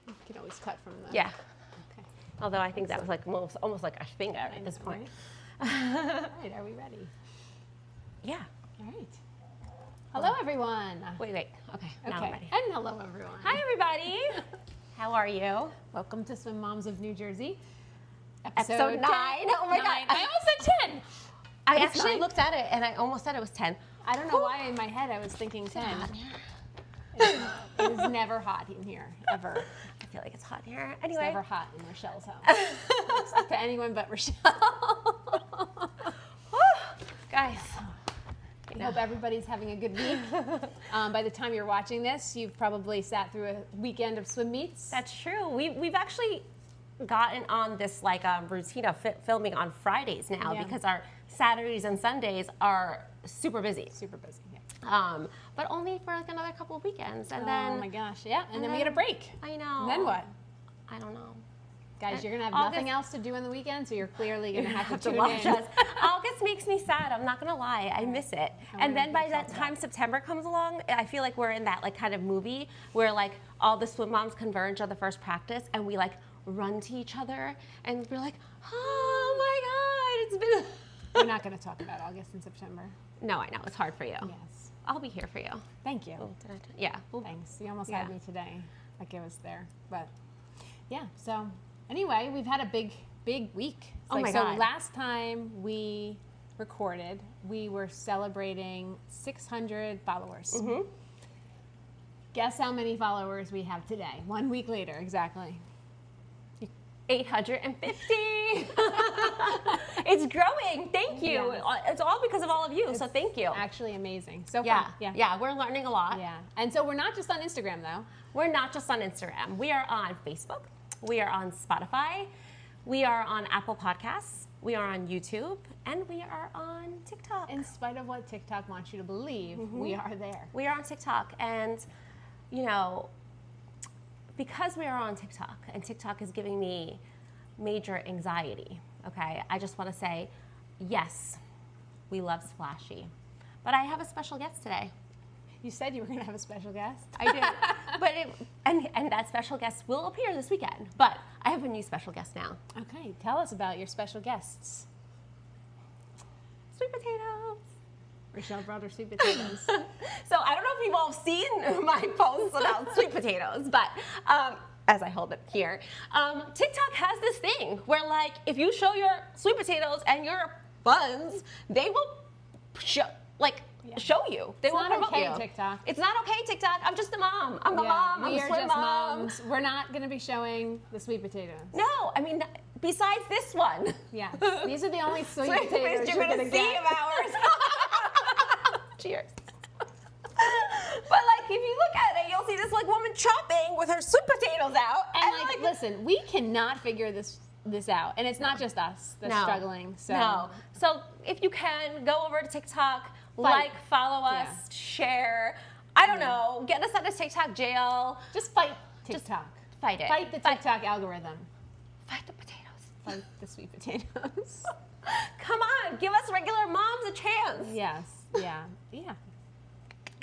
You can always cut from the... Yeah. Okay. Although I think that was like almost like a finger at this point. Right? All right, are we ready? Yeah. All right. Hello, everyone. Wait. Okay, now I'm ready. And hello, everyone. Hi, everybody. How are you? Welcome to Swim Moms of New Jersey. Episode 9. Oh my God. I almost said 10. I It's actually 9. looked at it and I almost said it was 10. I don't know why in my head I was thinking 10. It is never hot in here, ever. I feel like it's hot in here. It's Anyway. never hot in Rochelle's house. To anyone but Rochelle. Guys. I hope everybody's having a good week. By the time you're watching this, you've probably sat through a weekend of swim meets. That's true. We've actually gotten on this like routine of filming on Fridays now because our Saturdays and Sundays are super busy. Super busy, yeah. But only for like another couple of weekends. And then, oh my gosh, yeah. And then we get a break. I know. And then what? I don't know. Guys, you're going to have August, nothing else to do on the weekend, so you're clearly going to have to tune watch in. us. August makes me sad. I'm not going to lie. I miss it. And then by that time September comes along, I feel like we're in that like kind of movie where like all the swim moms converge on the first practice and we like run to each other and we're like, oh my God, it's been... We're not going to talk about August and September. No, I know. It's hard for you. Yes. I'll be here for you. Thank you. Oh, yeah. Thanks. You almost had me today. Like I was there. But yeah, so anyway, we've had a big week. Oh my God. So last time we recorded, we were celebrating 600 followers. Mm-hmm. Guess how many followers we have today? 1 week later, exactly. 850. It's growing. Thank you. Yes. It's all because of all of you. So thank you. Actually amazing. So Yeah. fun. Yeah. We're learning a lot. Yeah. And so we're not just on Instagram though. We're not just on Instagram. We are on Facebook. We are on Spotify. We are on Apple Podcasts. We are on YouTube. And we are on TikTok. In spite of what TikTok wants you to believe, we are there. We are on TikTok. And, you know, because we are on TikTok, and TikTok is giving me major anxiety, okay, I just want to say, yes, we love Splashy. But I have a special guest today. You said you were going to have a special guest. I did. But and that special guest will appear this weekend. But I have a new special guest now. Okay, tell us about your special guests. Sweet potatoes. Rochelle brought her sweet potatoes. So I don't know if you've all seen my posts about sweet potatoes, but as I hold it here, TikTok has this thing where like if you show your sweet potatoes and your buns, they will show you. They will promote you. It's not okay, TikTok. It's not okay, TikTok. I'm just a mom. I'm a mom. I'm We a are swim just mom. moms. We're not going to be showing the sweet potatoes. No, I mean besides this one. Yes, these are the only sweet Sweet potatoes you're going to see get. of ours. Cheers. But like if you look at it, you'll see this like woman chopping with her sweet potatoes out. And like, listen, we cannot figure this out, and it's not just us that's struggling. So no. So if you can go over to TikTok, follow us, share. I don't know. Get us out of TikTok jail. Just fight TikTok. Just fight it. Fight the TikTok algorithm. Fight the potatoes. Fight the sweet potatoes. Come on, give us regular moms a chance. Yes. Yeah.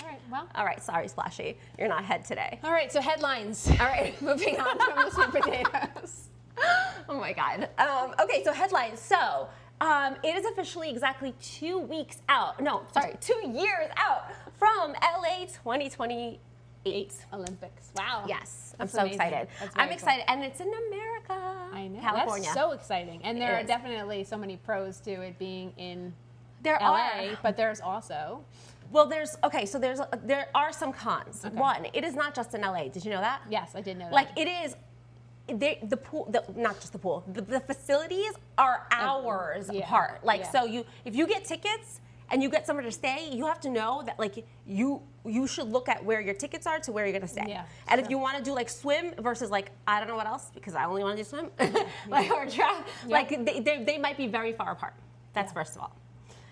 All right, well. All right, sorry, Splashy. You're not head today. All right, so headlines. All right, moving on from the sweet potatoes. Oh my God. Okay, so headlines. So it is officially exactly 2 weeks out. No, sorry, 2 years out from LA 2028 Olympics. Wow. Yes, That's I'm so amazing. excited. That's very I'm excited, and it's in America. I know. California. That's so exciting. And there It are is. definitely so many pros to it being in There LA, are. but there's also. Well, there are some cons. Okay. One, it is not just in LA. Did you know that? Yes, I did know that. Like it is. The pool, not just the pool, the facilities are hours apart. Like so, if you get tickets and you get somewhere to stay, you have to know that like you should look at where your tickets are to where you're gonna stay. Yeah, and if you want to do like swim versus like I don't know what else because I only want to do swim, like or track, like they might be very far apart. That's first of all.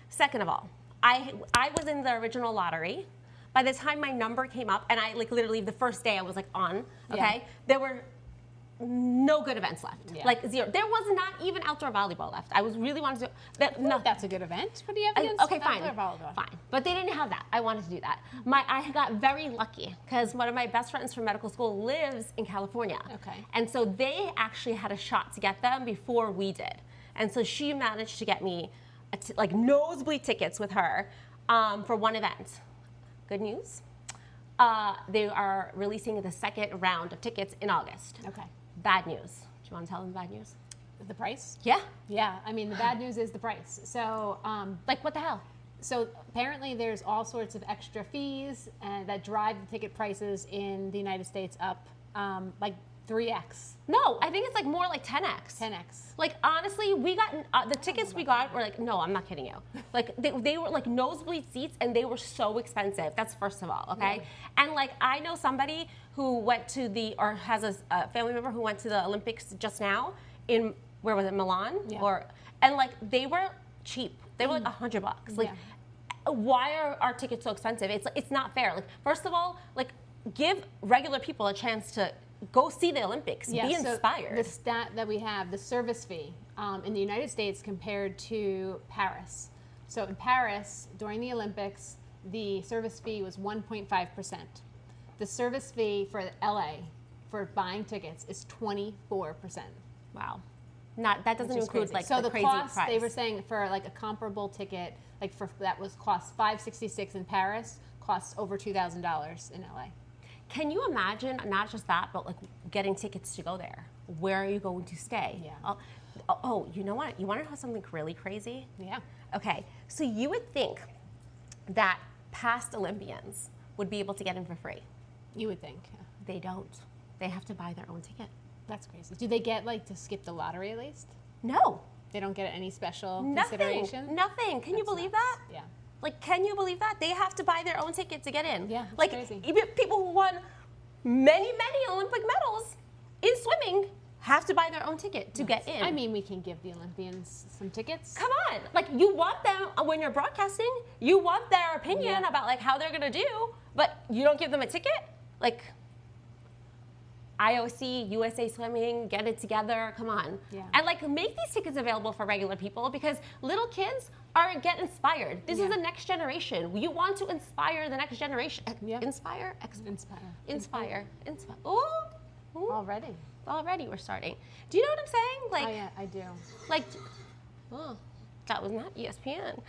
Second of all, I was in the original lottery. By the time my number came up, and I like literally the first day I was like on, okay, there were no good events left. Yeah. Like zero. There was not even outdoor volleyball left. I was really wanted to do that. No, That's a good event. What do you have against okay, fine, outdoor volleyball? fine. But they didn't have that. I wanted to do that. I got very lucky because one of my best friends from medical school lives in California. Okay. And so they actually had a shot to get them before we did. And so she managed to get me like nosebleed tickets with her for one event. Good news. They are releasing the second round of tickets in August. Okay. Bad news. Do you want to tell them the bad news? The price? Yeah. Yeah. I mean, the bad news is the price. So, Like what the hell? so apparently there's all sorts of extra fees that drive the ticket prices in the United States up, like 3x, No, I think it's like more like 10x. 10x. Like honestly, we got the tickets we got were like, no, I'm not kidding you. Like they were like nosebleed seats and they were so expensive. That's first of all, okay? Yeah. And like I know somebody who went to or has a family member who went to the Olympics just now in, where was it, Milan? Yeah. And like they were cheap. They were like $100. Like why are our tickets so expensive? It's not fair. Like first of all, like give regular people a chance to go see the Olympics. Yeah, be so inspired. the stat that we have, the service fee in the United States compared to Paris. So in Paris, during the Olympics, the service fee was 1.5%. The service fee for LA for buying tickets is 24%. Wow. That doesn't Which is include crazy. like so the crazy cost, price. they were saying for like a comparable ticket, like that was cost $566 in Paris, costs over $2,000 in LA. Can you imagine not just that, but like getting tickets to go there? Where are you going to stay? Yeah. Oh, you know what? You want to know something really crazy? Yeah. Okay, so you would think that past Olympians would be able to get in for free. You would think. They don't. They have to buy their own ticket. That's crazy. Do they get like to skip the lottery at least? No. They don't get any special Nothing. consideration? Nothing. Can you That's believe nuts. that? Yeah. Like, can you believe that? They have to buy their own ticket to get in. Yeah, it's like, crazy. even people who won many Olympic medals in swimming have to buy their own ticket to get in. I mean, we can give the Olympians some tickets. Come on. Like, you want them, when you're broadcasting, you want their opinion Yeah. about, like, how they're going to do, but you don't give them a ticket? Like, IOC, USA Swimming, get it together, come on. Yeah. And like make these tickets available for regular people because little kids get inspired. This is Yeah. the next generation. You want to inspire the next generation. Yeah. Inspire? Inspire. Ooh. Already. Already we're starting. Do you know what I'm saying? Like, Yeah, I do. like, oh, that was not ESPN.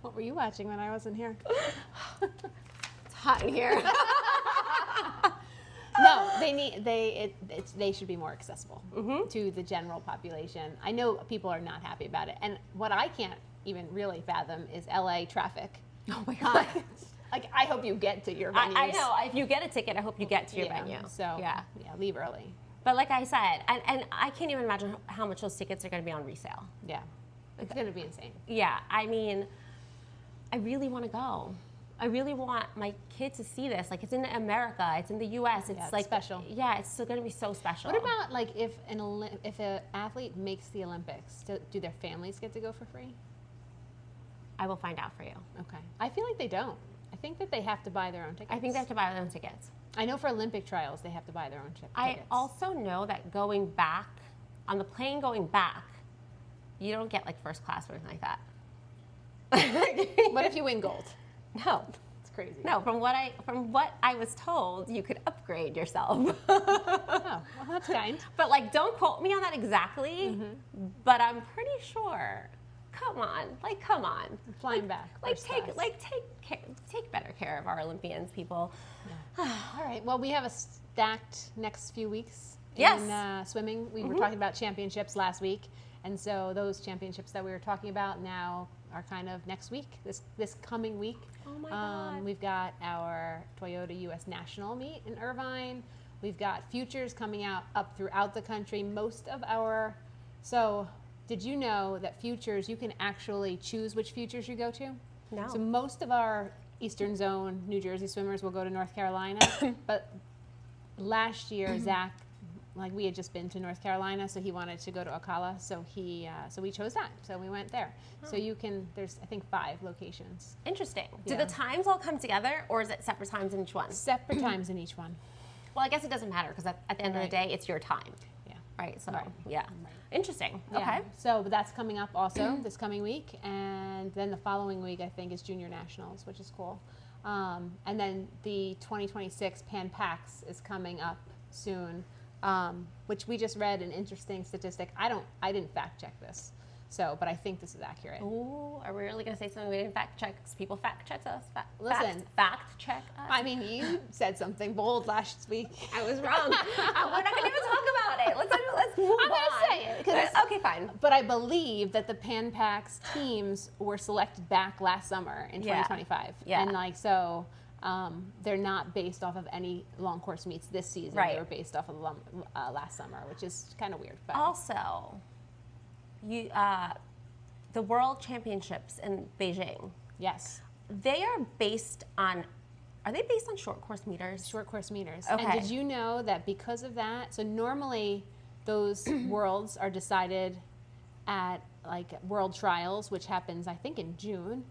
What were you watching when I wasn't here? It's hot in here. No, they should be more accessible Mm-hmm. to the general population. I know people are not happy about it, and what I can't even really fathom is LA traffic. Oh my God. Like, I hope you get to your venues. I know. If you get a ticket, I hope you get to your venue. So yeah. Leave early. But like I said, and I can't even imagine how much those tickets are going to be on resale. Yeah, it's gonna be insane. Yeah, I mean, I really want to go. I really want my kid to see this. Like, it's in America, it's in the U.S. It's It's like special. Yeah, it's still going to be so special. What about like if an athlete makes the Olympics, do their families get to go for free? I will find out for you. Okay, I feel like they don't. I think that they have to buy their own tickets. I think they have to buy their own tickets. I know for Olympic trials they have to buy their own tickets. I also know that going back on the plane, you don't get like first class or anything like that. What if you win gold? No. It's crazy. No, from what I was told, you could upgrade yourself. Oh, well, that's kind. But like, don't quote me on that exactly. But I'm pretty sure. Come on, Flying back. Like first class. take better care of our Olympians, people. All right. Well, we have a stacked next few weeks Yes. in swimming. We were talking about championships last week, and so those championships that we were talking about now are kind of next week, this coming week. Oh my God. We've got our Toyota U.S. National meet in Irvine. We've got futures coming up throughout the country. So did you know that futures, you can actually choose which futures you go to? No. So most of our Eastern Zone New Jersey swimmers will go to North Carolina, but last year Zach, like we had just been to North Carolina, so he wanted to go to Ocala, so we chose that, so we went there. So you can, there's I think 5 locations. Interesting. Do Yeah. the times all come together, or is it separate times in each one? Separate times in each one. Well, I guess it doesn't matter because at the end of the day, it's your time. Yeah. Right. So, Right. yeah. Interesting. Yeah. Okay. So but that's coming up also this coming week. And then the following week, I think, is Junior Nationals, which is cool. And then the 2026 Pan Pacs is coming up soon, which we just read an interesting statistic. I didn't fact check this. So, but I think this is accurate. Ooh, are we really going to say something we didn't fact check? Because people fact check us. Listen. Fact check us. I mean, you said something bold last week. I was wrong. We're not going to even talk about it. Let's move on. I'm going to say it. 'Cause Okay, fine. But I believe that the Pan Pacs teams were selected back last summer in 2025. Yeah. And like, so they're not based off of any long course meets this season. Right. They were based off of last summer, which is kind of weird. But Also, the World Championships in Beijing, yes, they are based on short course meters? short course meters. Okay. And did you know that because of that, so normally those worlds are decided at like world trials, which happens I think in June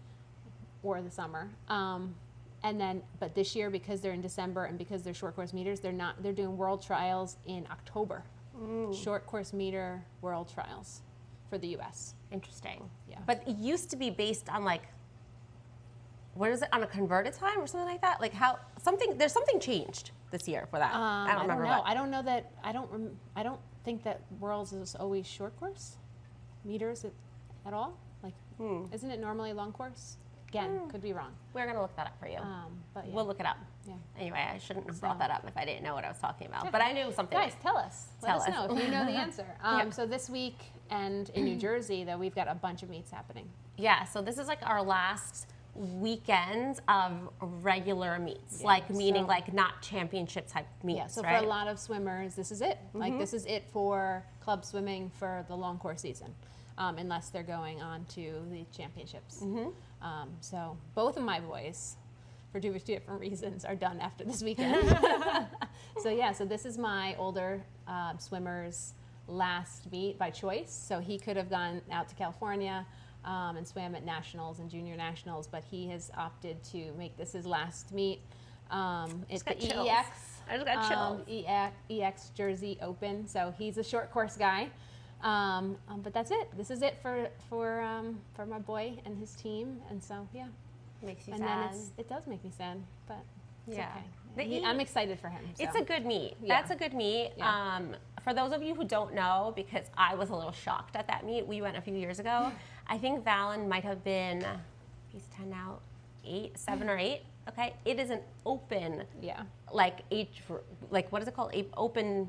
or the summer. And then, but this year, because they're in December and because they're short course meters, they're doing world trials in October. Short course meter world trials for the U.S. Interesting. Yeah. But it used to be based on like, what is it, on a converted time or something like that? Like there's something changed this year for that. I don't remember. Know. I don't know that. I don't think that worlds is always short course meters at all. Like, isn't it normally long course? Again, could be wrong. We're going to look that up for you. But yeah. We'll look it up. Yeah. Anyway, I shouldn't have brought that up if I didn't know what I was talking about. But I knew something. Guys, tell us. Let us know if you know the answer. Yeah. So this week and in New Jersey, though, we've got a bunch of meets happening. Yeah, so this is like our last weekend of regular meets, Yeah, like meaning so- like not championship type meets, Yeah, so right? for a lot of swimmers, this is it. Like this is it for club swimming for the long course season, unless they're going on to the championships. So both of my boys, for two different reasons, are done after this weekend. So yeah, so this is my older swimmer's last meet by choice. So he could have gone out to California and swam at nationals and junior nationals, but he has opted to make this his last meet. It's the got chills. EX. I just got chills. EX Jersey Open. So he's a short course guy. But that's it. This is it for my boy and his team. And so yeah. Makes you And sad. then it does make me sad, but it's Yeah. okay. I'm excited for him. So. It's a good meet. Yeah. That's a good meet. Yeah. For those of you who don't know, because I was a little shocked at that meet, we went a few years ago. I think Valen might have been, he's 10 now, 7 or 8. Okay, it is an open, like what is it called? Open.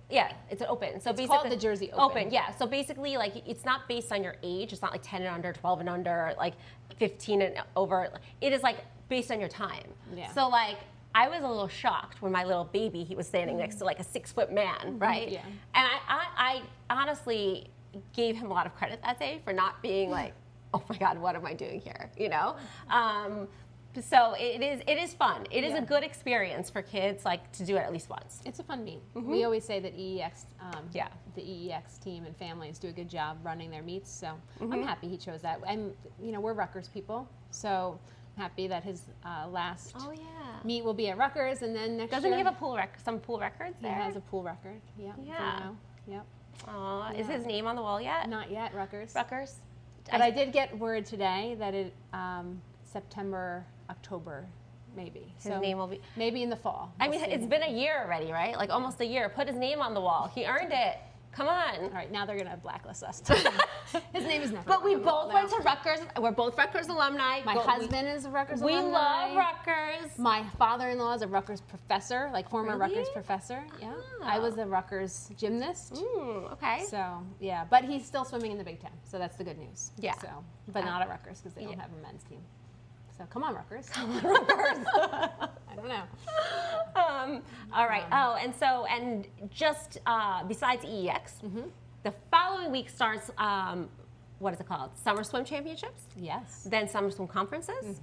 Yeah, it's an open. So it's basically, called the Jersey Open. Yeah, so basically, like it's not based on your age. It's not like 10 and under, 12 and under, like 15 and over. It is like based on your time. Yeah. So like I was a little shocked when my little baby, he was standing next to like a 6-foot man, right? Yeah. And I honestly gave him a lot of credit that day for not being like, oh my God, what am I doing here? You know. So it is fun. It is a good experience for kids, like to do it at least once. It's a fun meet. We always say that EEX, the EEX team and families do a good job running their meets. So I'm happy he chose that. And we're Rutgers people, so I'm happy that his last meet will be at Rutgers, and then next Doesn't year, he have some pool records there? He has a pool record. Yeah. Yep. Aw, is his name on the wall yet? Not yet, Rutgers. Rutgers. But I did get word today that it September, October, maybe. His name will be maybe in the fall. I mean, We'll see. it's been a year already, right? Like almost a year. Put his name on the wall. He earned it. Come on. All right, now they're gonna blacklist us. His name is never. But we on the wall both now. went to Rutgers. We're both Rutgers alumni. My husband is a Rutgers we alumni. love Rutgers. My father-in-law is a Rutgers professor, like former Really? Rutgers professor. Yeah. Oh. I was a Rutgers gymnast. Okay. So yeah, but he's still swimming in the Big Ten, so that's the good news. Yeah. So, but not at Rutgers because they don't have a men's team. So come on, Rutgers. Rutgers. I don't know. All right. And just besides EEX, the following week starts, what is it called? Summer Swim Championships. Yes. Then Summer Swim Conferences,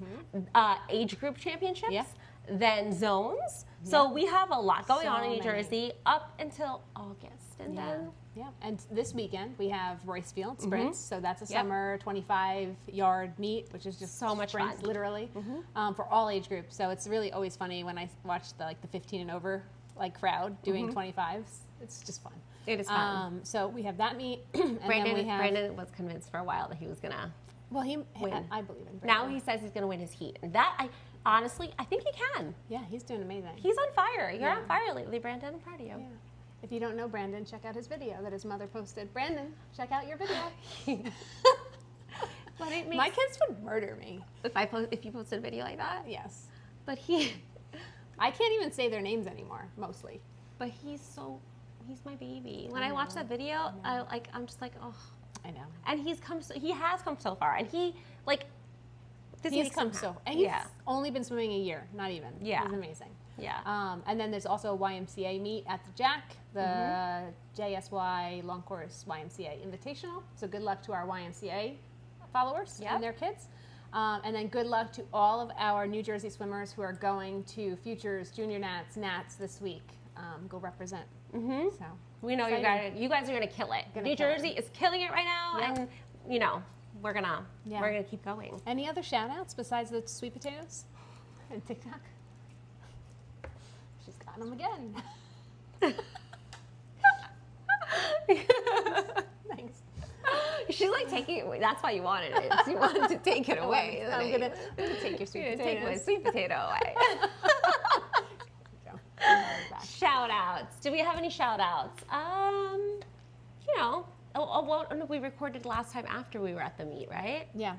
age group championships, Yeah. then zones. So we have a lot going So on in New many. Jersey up until August. And then Yeah, and this weekend we have Royce Field sprints, so that's a summer 25-yard meet, which is just So much sprints, fun. literally, for all age groups. So it's really always funny when I watch the 15 and over like crowd doing 25s. It's just fun. It is fun. So we have that meet, and then we have. Brandon was convinced for a while that he was gonna Well, win. I believe in Brandon. Now he says he's gonna win his heat, and that honestly I think he can. Yeah, he's doing amazing. He's on fire. You're on fire lately, Brandon. I'm proud of you. Yeah. If you don't know Brandon, check out his video that his mother posted. Brandon, check out your video. But it makes, My kids would murder me. if you posted a video like that. Yes. But I can't even say their names anymore, mostly. But he's my baby. When I watch that video, I'm just like, oh. I know. And he has come so far, and he like. He's come so, and he's only been swimming a year, not even. Yeah. He's amazing. Yeah. And then there's also a YMCA meet at the Jack, the JSY Long Course YMCA Invitational. So good luck to our YMCA followers and their kids. And then good luck to all of our New Jersey swimmers who are going to Futures, Junior Nats this week. Go represent. So we know you guys are gonna kill it. New Jersey is killing it right now, and we're gonna keep going. Any other shout outs besides the sweet potatoes and TikTok? She's got them again. Thanks. She's like taking it away. That's why you wanted it. You wanted to take it away. I'm gonna take your sweet potatoes. Take my sweet potato away. Shout outs. Do we have any shout outs? We recorded last time after we were at the meet, right? Yeah.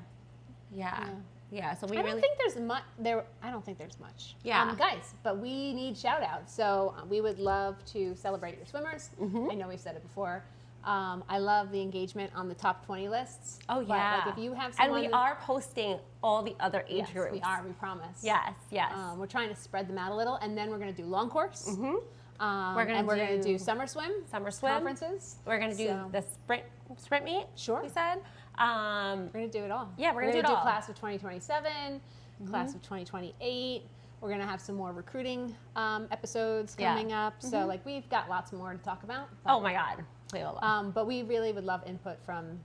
So I don't think there's much there. I don't think there's much. Yeah. Guys, but we need shout outs. So we would love to celebrate your swimmers. I know we've said it before. I love the engagement on the top 20 lists. Oh yeah. But, like, if you have someone, and we are posting all the other age groups. We are. We promise. Yes. We're trying to spread them out a little, and then we're going to do long course. We're going to do summer swim. Conferences. We're going to do the sprint meet. Sure. We said. We're going to do it all. Yeah, we're going to do class of 2027, class of 2028. We're going to have some more recruiting episodes coming up. So we've got lots more to talk about. Oh my God. But we really would love input from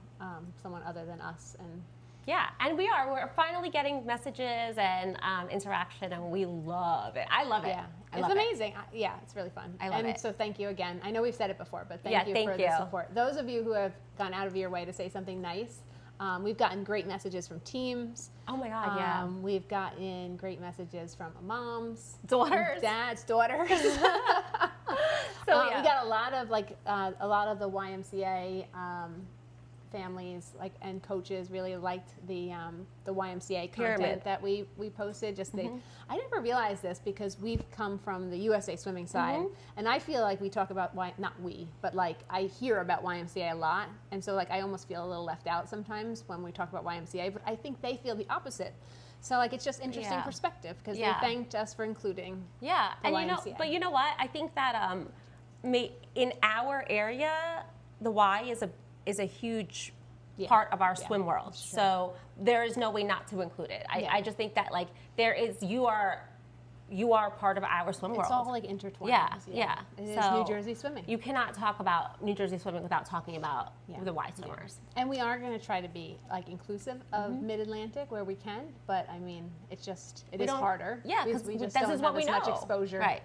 someone other than us. And we're finally getting messages and interaction, and we love it. I love it. Yeah, it's amazing. It's really fun. I love it. So thank you again. I know we've said it before, but thank you for the support. Those of you who have gone out of your way to say something nice, we've gotten great messages from teams. Oh my God, We've gotten great messages from moms, daughters, dads, daughters. So we got a lot of the YMCA families and coaches really liked the YMCA content that we posted. I never realized this because we've come from the USA Swimming side, and I feel like we talk about I hear about YMCA a lot, and so I almost feel a little left out sometimes when we talk about YMCA. But I think they feel the opposite. So it's just interesting perspective because they thanked us for including. Yeah, the and YMCA. but you know what? I think that in our area, the Y is a huge part of our swim world. Sure. So there is no way not to include it. I just think that you are part of our swim world. It's all intertwined. Yeah. It is New Jersey swimming. You cannot talk about New Jersey swimming without talking about the Y swimmers. And we are going to try to be inclusive of Mid-Atlantic where we can, but I mean, it is harder. Yeah, because we just this don't is what have we as know. much exposure. Right.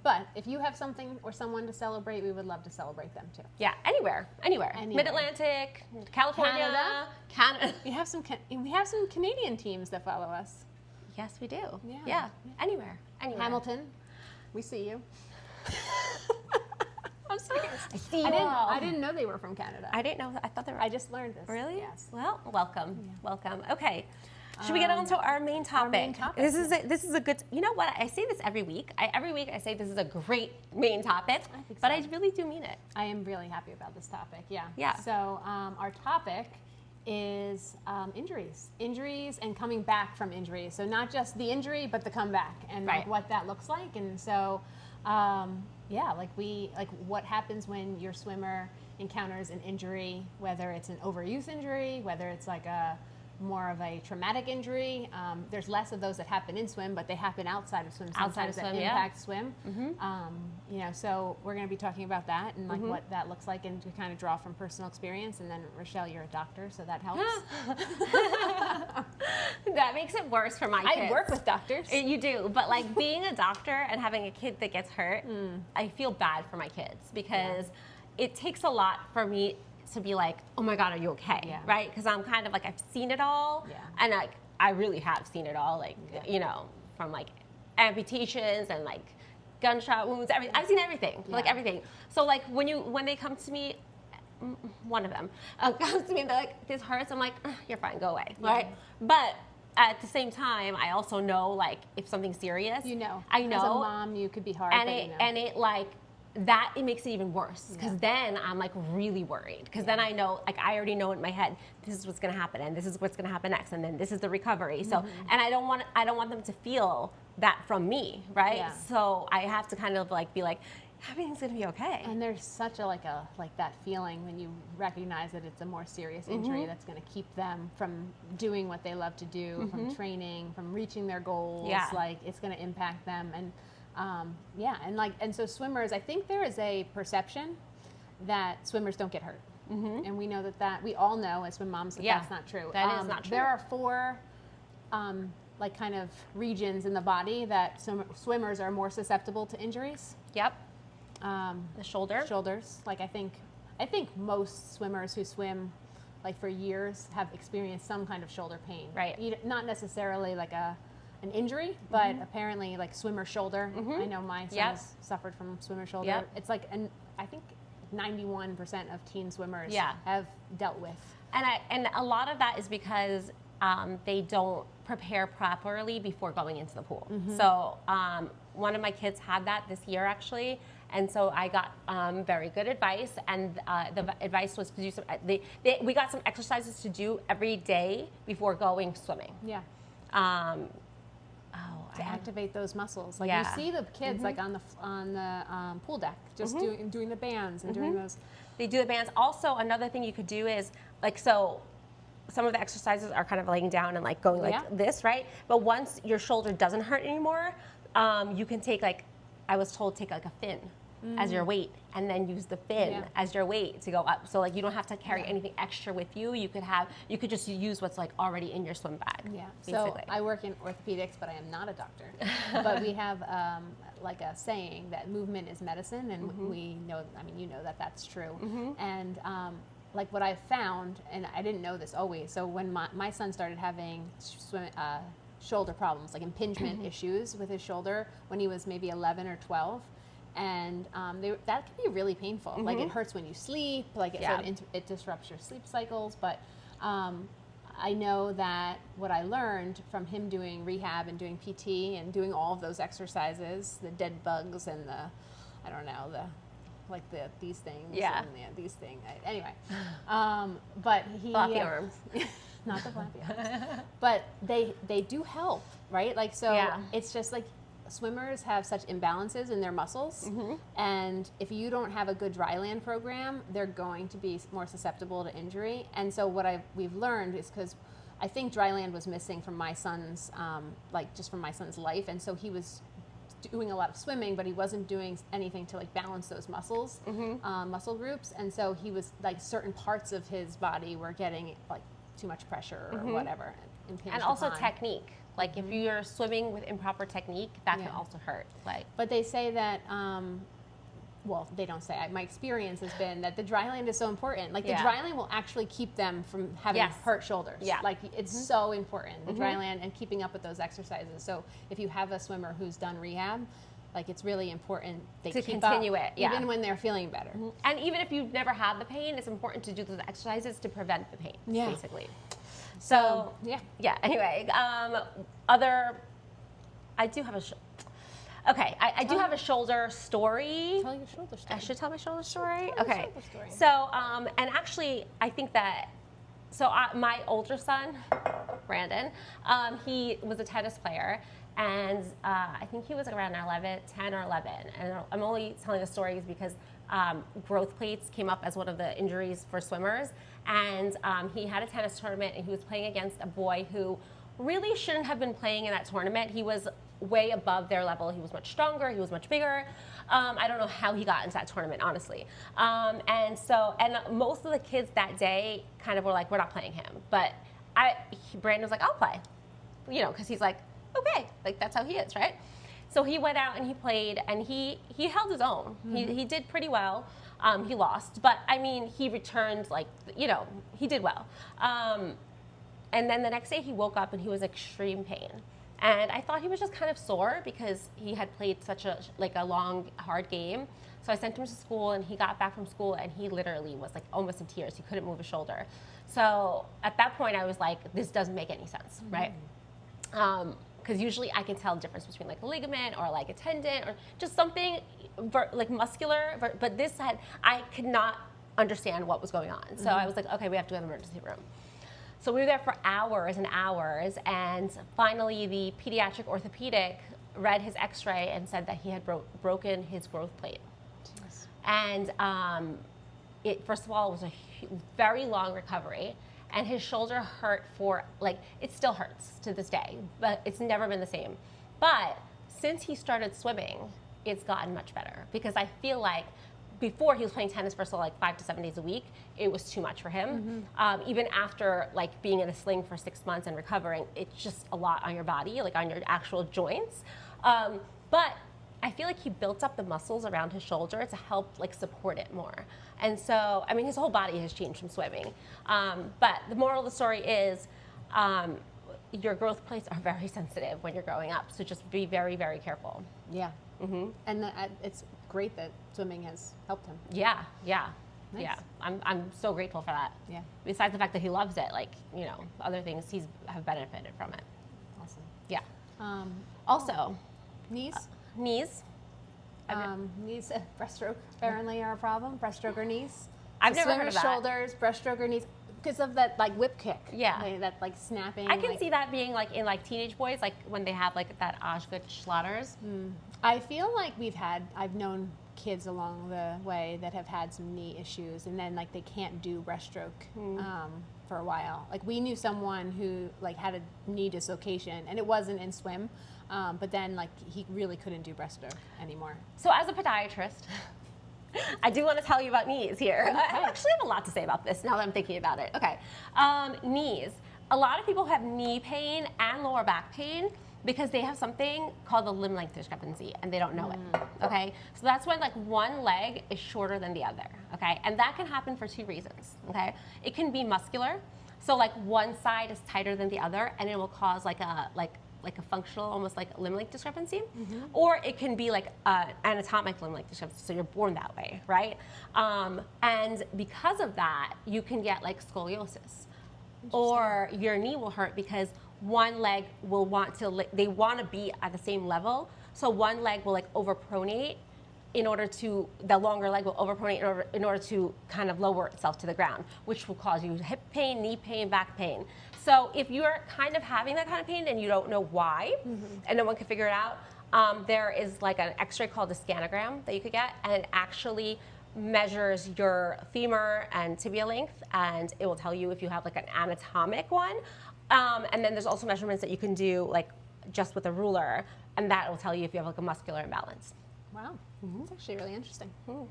But if you have something or someone to celebrate, we would love to celebrate them too. Yeah, anywhere. Mid-Atlantic, California, Canada. We have some Canadian teams that follow us. Yes, we do. Yeah. Anywhere. Hamilton, we see you. I'm serious. I see you. I didn't know they were from Canada. I didn't know. I thought they were. I just learned this. Really? Yes. Well, welcome. Yeah. Welcome. Okay. Should we get on to our main topic? This is a good. You know what? I say this every week. Every week I say this is a great main topic, but I really do mean it. I am really happy about this topic. Yeah. Yeah. So our topic is injuries and coming back from injuries. So not just the injury, but the comeback and what that looks like. And so, what happens when your swimmer encounters an injury, whether it's an overuse injury, whether it's more of a traumatic injury. There's less of those that happen in swim, but they happen outside of swim. Outside of Sometimes that swim, yeah. impact swim. You know, so we're going to be talking about that and like what that looks like, and to kind of draw from personal experience. And then Rochelle, you're a doctor, so that helps. That makes it worse for my kids. I work with doctors. You do, but like being a doctor and having a kid that gets hurt, I feel bad for my kids because it takes a lot for me to be like, oh my God, are you okay? Yeah. Right? Because I'm kind of like, I've seen it all. Yeah. And like, I really have seen it all. Like, you know, from like amputations and like gunshot wounds, everything. I've seen everything, like everything. So like when they come to me, one of them comes to me and they're like, this hurts. I'm like, you're fine, go away. Right? But at the same time, I also know like if something's serious, You know. I know. As a mom, you could be hard, and but it you know. and it like that it makes it even worse because then I'm like really worried because then I know like I already know in my head this is what's gonna happen and this is what's gonna happen next and then this is the recovery. So and I don't want them to feel that from me, right? Yeah. So I have to kind of like be like, everything's gonna be okay. And there's such a like that feeling when you recognize that it's a more serious injury that's going to keep them from doing what they love to do, from training, from reaching their goals. Yeah. Like it's going to impact them. And and so swimmers, I think there is a perception that swimmers don't get hurt. And we know that we all know as swim moms that that's not true. That is not true. There are 4 like kind of regions in the body that swimmers are more susceptible to injuries. Yep. The shoulder. Shoulders. Like I think most swimmers who swim like for years have experienced some kind of shoulder pain. Right. Not necessarily like an injury, but apparently like swimmer shoulder. I know my son has suffered from swimmer shoulder. Yep. It's like I think 91% of teen swimmers have dealt with. And a lot of that is because they don't prepare properly before going into the pool. So one of my kids had that this year actually, and so I got very good advice, and the advice was to do some. We got some exercises to do every day before going swimming. Yeah. To activate those muscles, like you see the kids like on the pool deck, just doing the bands and doing those. They do the bands. Also, another thing you could do is like so. Some of the exercises are kind of laying down and like going like this, right? But once your shoulder doesn't hurt anymore, you can take like, I was told, take like a fin as your weight and then use the fin as your weight to go up. So like you don't have to carry anything extra with you. You could just use what's like already in your swim bag. Yeah. Basically. So I work in orthopedics, but I am not a doctor. But we have like a saying that movement is medicine, and we know. I mean, you know that that's true. And like what I've found, and I didn't know this always. So when my son started having shoulder problems, like impingement issues with his shoulder when he was maybe 11 or 12. And that can be really painful. Like it hurts when you sleep, like it disrupts your sleep cycles. But I know that what I learned from him doing rehab and doing PT and doing all of those exercises, the dead bugs and these things. Yeah. And these things. Anyway, but he Floppy arms. Not the floppy arms. But they do help, right? Like it's just like swimmers have such imbalances in their muscles, and if you don't have a good dry land program, they're going to be more susceptible to injury. And so what we've learned is, because I think dry land was missing from my son's from my son's life, and so he was doing a lot of swimming, but he wasn't doing anything to like balance those muscles, muscle groups, and so he was like certain parts of his body were getting like too much pressure or whatever, and also technique. Like if you're swimming with improper technique, that can also hurt. But they say that, well, they don't say. My experience has been that the dry land is so important. Like the dry land will actually keep them from having hurt shoulders. Yeah. Like it's so important, the dry land and keeping up with those exercises. So if you have a swimmer who's done rehab, like it's really important they to keep continue up, it, even when they're feeling better. And even if you've never had the pain, it's important to do those exercises to prevent the pain, basically. So anyway, I do have I do have a shoulder story. Tell your shoulder story. I should tell my shoulder story? Tell Okay. shoulder story. So, and actually, I think that, my older son, Brandon. He was a tennis player, and I think he was around 10 or 11. And I'm only telling the stories because growth plates came up as one of the injuries for swimmers. And he had a tennis tournament, and he was playing against a boy who really shouldn't have been playing in that tournament. He was way above their level. He was much stronger. He was much bigger. I don't know how he got into that tournament, honestly. And most of the kids that day kind of were like, we're not playing him. But Brandon was like, I'll play, because he's like, okay, like that's how he is, right? So he went out and he played, and he held his own. Mm-hmm. He did pretty well. He lost, but I mean, he returned he did well. And then the next day he woke up and he was in extreme pain. And I thought he was just kind of sore because he had played such a long, hard game. So I sent him to school, and he got back from school, and he literally was like almost in tears. He couldn't move his shoulder. So at that point I was like, this doesn't make any sense, mm-hmm. right? Because usually I can tell the difference between like a ligament or like a tendon or just something like muscular, but I could not understand what was going on. So mm-hmm. I was like, okay, we have to go to the emergency room. So we were there for hours and hours, and finally the pediatric orthopedic read his x-ray and said that he had broken his growth plate. Jeez. And it, first of all, was a very long recovery, and his shoulder hurt it still hurts to this day, but it's never been the same. But since he started swimming, it's gotten much better, because I feel like before he was playing tennis for 5 to 7 days a week, it was too much for him. Mm-hmm. Even after being in a sling for 6 months and recovering, it's just a lot on your body, on your actual joints. But I feel like he built up the muscles around his shoulder to help support it more. And so, I mean, his whole body has changed from swimming. But the moral of the story is your growth plates are very sensitive when you're growing up. So just be very, very careful. Yeah. Mm-hmm. And it's great that swimming has helped him. Yeah. Nice. Yeah, I'm so grateful for that. Yeah. Besides the fact that he loves it, other things have benefited from it. Awesome. Yeah. Also, knees. Knees. Knees, breaststroke apparently are a problem. Breaststroke or knees. I've never heard of that. Shoulders, breaststroke or knees, because of that whip kick. Yeah. That snapping. I can see that being in teenage boys, when they have that Osgood Schlatters. I feel like I've known kids along the way that have had some knee issues, and then they can't do breaststroke for a while. We knew someone who had a knee dislocation, and it wasn't in swim, but then he really couldn't do breaststroke anymore. So as a podiatrist, I do want to tell you about knees here. Okay. I actually have a lot to say about this now that I'm thinking about it. Okay, knees. A lot of people have knee pain and lower back pain because they have something called the limb length discrepancy, and they don't know it, okay? So that's when one leg is shorter than the other, okay? And that can happen for 2 reasons, okay? It can be muscular, so one side is tighter than the other, and it will cause a functional, almost limb length discrepancy, or it can be anatomic limb length discrepancy, so you're born that way, right? And because of that, you can get scoliosis, or your knee will hurt because one leg will want to be at the same level, so one leg will overpronate the longer leg will overpronate in order to kind of lower itself to the ground, which will cause you hip pain, knee pain, back pain. So if you're kind of having that kind of pain and you don't know why, and no one can figure it out, there is an x-ray called a scanogram that you could get, and it actually measures your femur and tibia length, and it will tell you if you have an anatomic one. And then there's also measurements that you can do just with a ruler, and that will tell you if you have a muscular imbalance. Wow, that's actually really interesting. Yeah,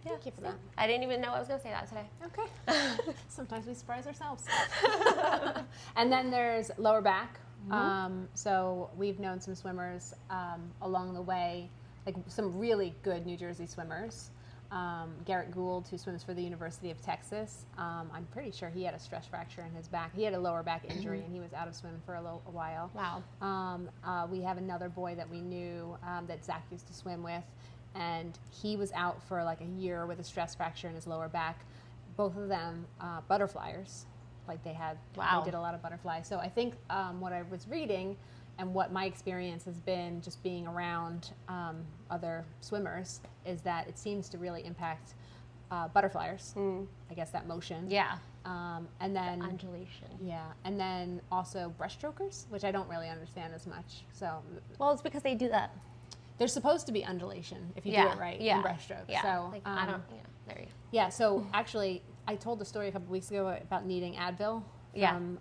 thank you for that. I didn't even know I was going to say that today. Okay. Sometimes we surprise ourselves. And then there's lower back. So we've known some swimmers along the way, some really good New Jersey swimmers. Garrett Gould, who swims for the University of Texas, I'm pretty sure he had a stress fracture in his back. He had a lower back injury, and he was out of swim for a while. Wow. We have another boy that we knew that Zach used to swim with, and he was out for a year with a stress fracture in his lower back. Both of them butterflyers, they did a lot of butterfly. So I think what I was reading and what my experience has been just being around other swimmers is that it seems to really impact butterflyers. I guess that motion. Yeah. And then Undulation. yeah, and then also breaststrokers, which I don't really understand as much. So Well, it's because they do that. there's supposed to be undulation if you do it right in breaststroke. Yeah. So Like, I don't. Yeah. There you go. yeah, so actually, I told the story a couple weeks ago about needing Advil from,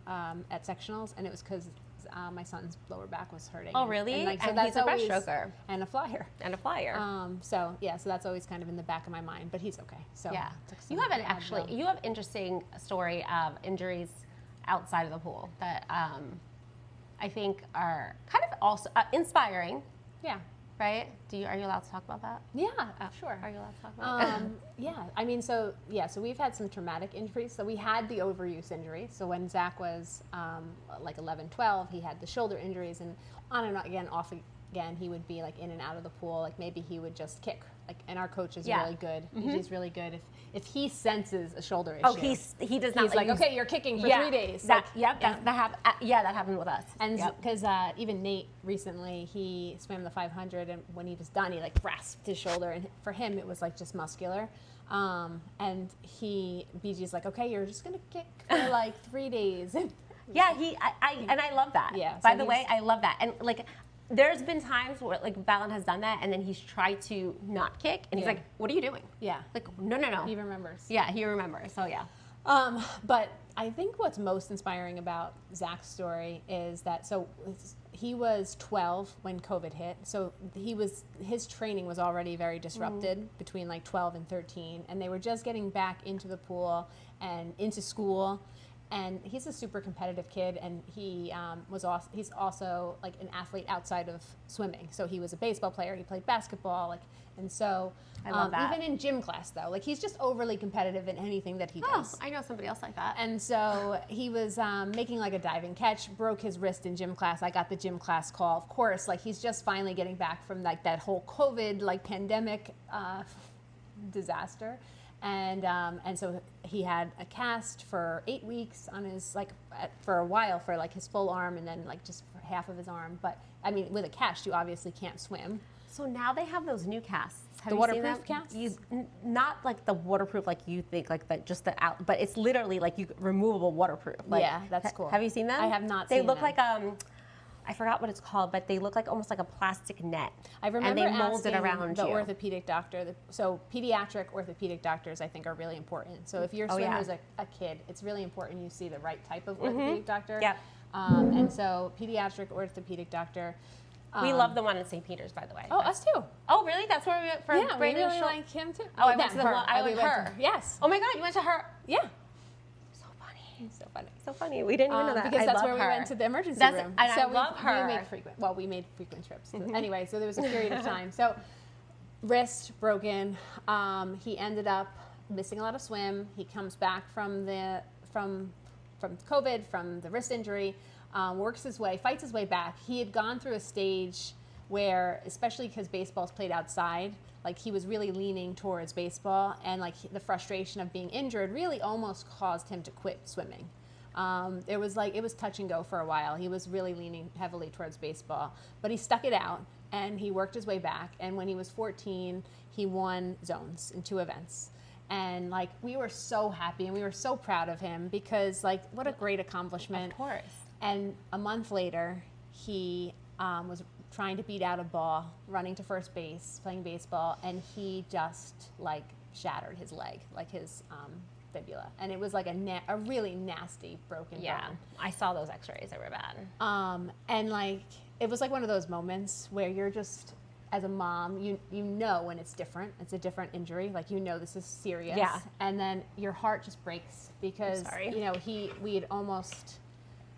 at sectionals, and it was because my son's lower back was hurting. Oh, really? And, like, so And that's he's a always, breaststroker. and a flyer. And a flyer. So yeah, so that's always kind of in the back of my mind, but he's okay. So Yeah. took some You have Advil. you have interesting story of injuries outside of the pool that I think are kind of also inspiring, Yeah. right? Are you allowed to talk about that? Yeah, sure. Are you allowed to talk about it? Yeah, I mean, so we've had some traumatic injuries. So we had the overuse injury. So when Zach was like 11, 12, he had the shoulder injuries, and on and on again, off again, he would be like in and out of the pool. Like maybe he would just kick. Like, and our coach is really good. He's really good. If he senses a shoulder issue, Oh, he does not. he's like, okay, you're kicking for 3 days. That Like, happened with us. and because even Nate recently, he swam the 500, and when he was done, he like grasped his shoulder, and for him it was like just muscular. And BG's like, okay, you're just gonna kick for like 3 days. Yeah, I love that. Yeah, By so the way, I love that. And like, there's been times where like Valen has done that, and then he's tried to not kick, and he's Yeah. like, "What are you doing?" Yeah, Like, no. he remembers. Yeah, he remembers. So yeah. But I think what's most inspiring about Zach's story is that he was 12 when COVID hit. So his training was already very disrupted between like 12 and 13, and they were just getting back into the pool and into school. And he's a super competitive kid, and he's also like an athlete outside of swimming. So he was a baseball player. He played basketball, and so I love that. even in gym class though, like he's just overly competitive in anything that he does. I know somebody else like that. And so he was making like a diving catch, broke his wrist in gym class. I got the gym class call. Of course, like he's just finally getting back from like that whole COVID like pandemic disaster. And so he had a cast for 8 weeks on his for a while for like his full arm, and then like just for half of his arm. But I mean, with a cast, you obviously can't swim. So now they have those new casts. Have The you seen waterproof them? casts? Not like the waterproof like you think, like just the out, but it's literally like removable waterproof. Like, Yeah, that's cool. Have you seen them? I have not They seen look them. like I forgot what it's called, but they look like almost like a plastic net. I remember and they mold it asking around the you. orthopedic doctor. So pediatric orthopedic doctors, I think, are really important. So if your swimmer's a kid, it's really important you see the right type of orthopedic doctor. Yep. And so pediatric orthopedic doctor. We love the one in St. Peter's, by the way. Oh, us too. Oh, really? That's where we went for Yeah, we Brandon's really show? like him too. Oh, I went to the her. one. I We went went her. to- Yes. Oh my God, you went to her. Yeah. So funny. So funny. So funny. We didn't even know that. Because I that's love where we her. went to the emergency That's- room. and I so love her. we made frequent trips. Anyway, so there was a period of time. So wrist broken. He ended up missing a lot of swim. He comes back from COVID, from the wrist injury, fights his way back. He had gone through a stage where, especially because baseball's played outside, like he was really leaning towards baseball, and like the frustration of being injured really almost caused him to quit swimming. It was touch and go for a while. He was really leaning heavily towards baseball, but he stuck it out and he worked his way back. And when he was 14, he won zones in 2 events. And like we were so happy and we were so proud of him because like what a great accomplishment. Of course. And a month later, he was trying to beat out a ball, running to first base, playing baseball, and he just like shattered his leg, like his fibula, and it was like a really nasty broken bone. I saw those X-rays. They were bad. And like it was like one of those moments where you're just, as a mom, you know when it's different. It's a different injury. Like you know this is serious. Yeah. And then your heart just breaks because you know we had almost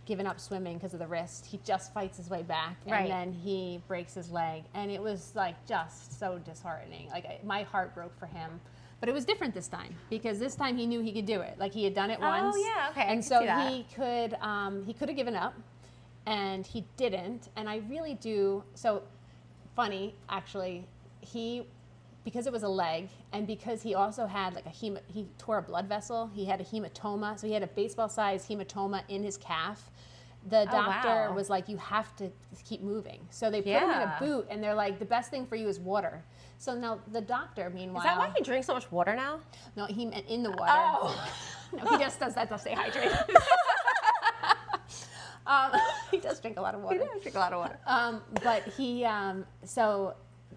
given up swimming because of the wrist. He just fights his way back, and then he breaks his leg, and it was like just so disheartening. Like my heart broke for him, but it was different this time because this time he knew he could do it. Like he had done it once. Oh yeah, okay. And so he could have given up, and he didn't. And I really do. So funny, actually, because it was a leg, and because he also had like he tore a blood vessel. He had a hematoma, so he had a baseball-sized hematoma in his calf, The doctor wow. was like, you have to keep moving. So they put him in a Yeah. boot, and they're like, the best thing for you is water. So now the doctor, meanwhile, Is that why he drinks so much water now? no, he meant in the water. Oh. No, he just does that to stay hydrated. He does drink a lot of water. He does drink a lot of water. But he, so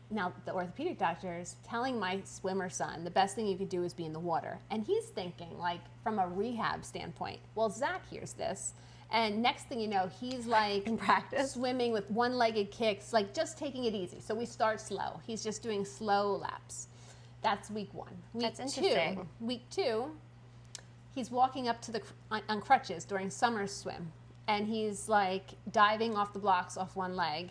now the orthopedic doctor is telling my swimmer son, the best thing you could do is be in the water. And he's thinking, like, from a rehab standpoint, well, Zach hears this. And next thing you know, he's like In practice. swimming with one-legged kicks, like just taking it easy. So we start slow. He's just doing slow laps. That's week 1. Week That's interesting. Week 2, he's walking up to the on crutches during summer swim, and he's like diving off the blocks off one leg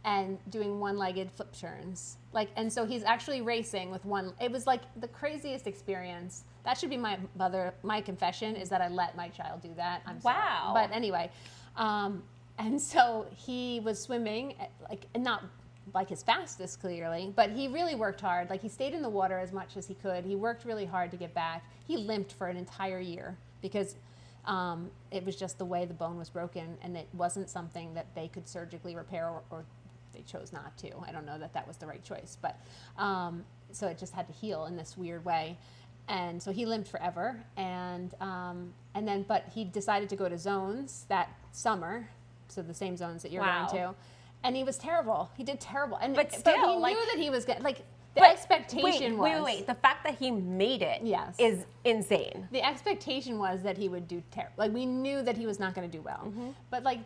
and doing one-legged flip turns. Like, and so he's actually racing with one. It was like the craziest experience. That should be my confession, is that I let my child do that. I'm sorry. Wow. But anyway, and so he was swimming, like, not like his fastest clearly, but he really worked hard. Like, he stayed in the water as much as he could. He worked really hard to get back. He limped for an entire year because it was just the way the bone was broken, and it wasn't something that they could surgically repair, or they chose not to. I don't know that that was the right choice, but so it just had to heal in this weird way. And so he limped forever, and then, but he decided to go to zones that summer, so the same zones that you're Wow. going to, and he was terrible. He did terrible, and But he still, like- knew that he was good. Like, the But expectation was wait. The fact that he made it Yes. is insane. the expectation was that he would do terrible. Like, we knew that he was not going to do well, Mm-hmm. but like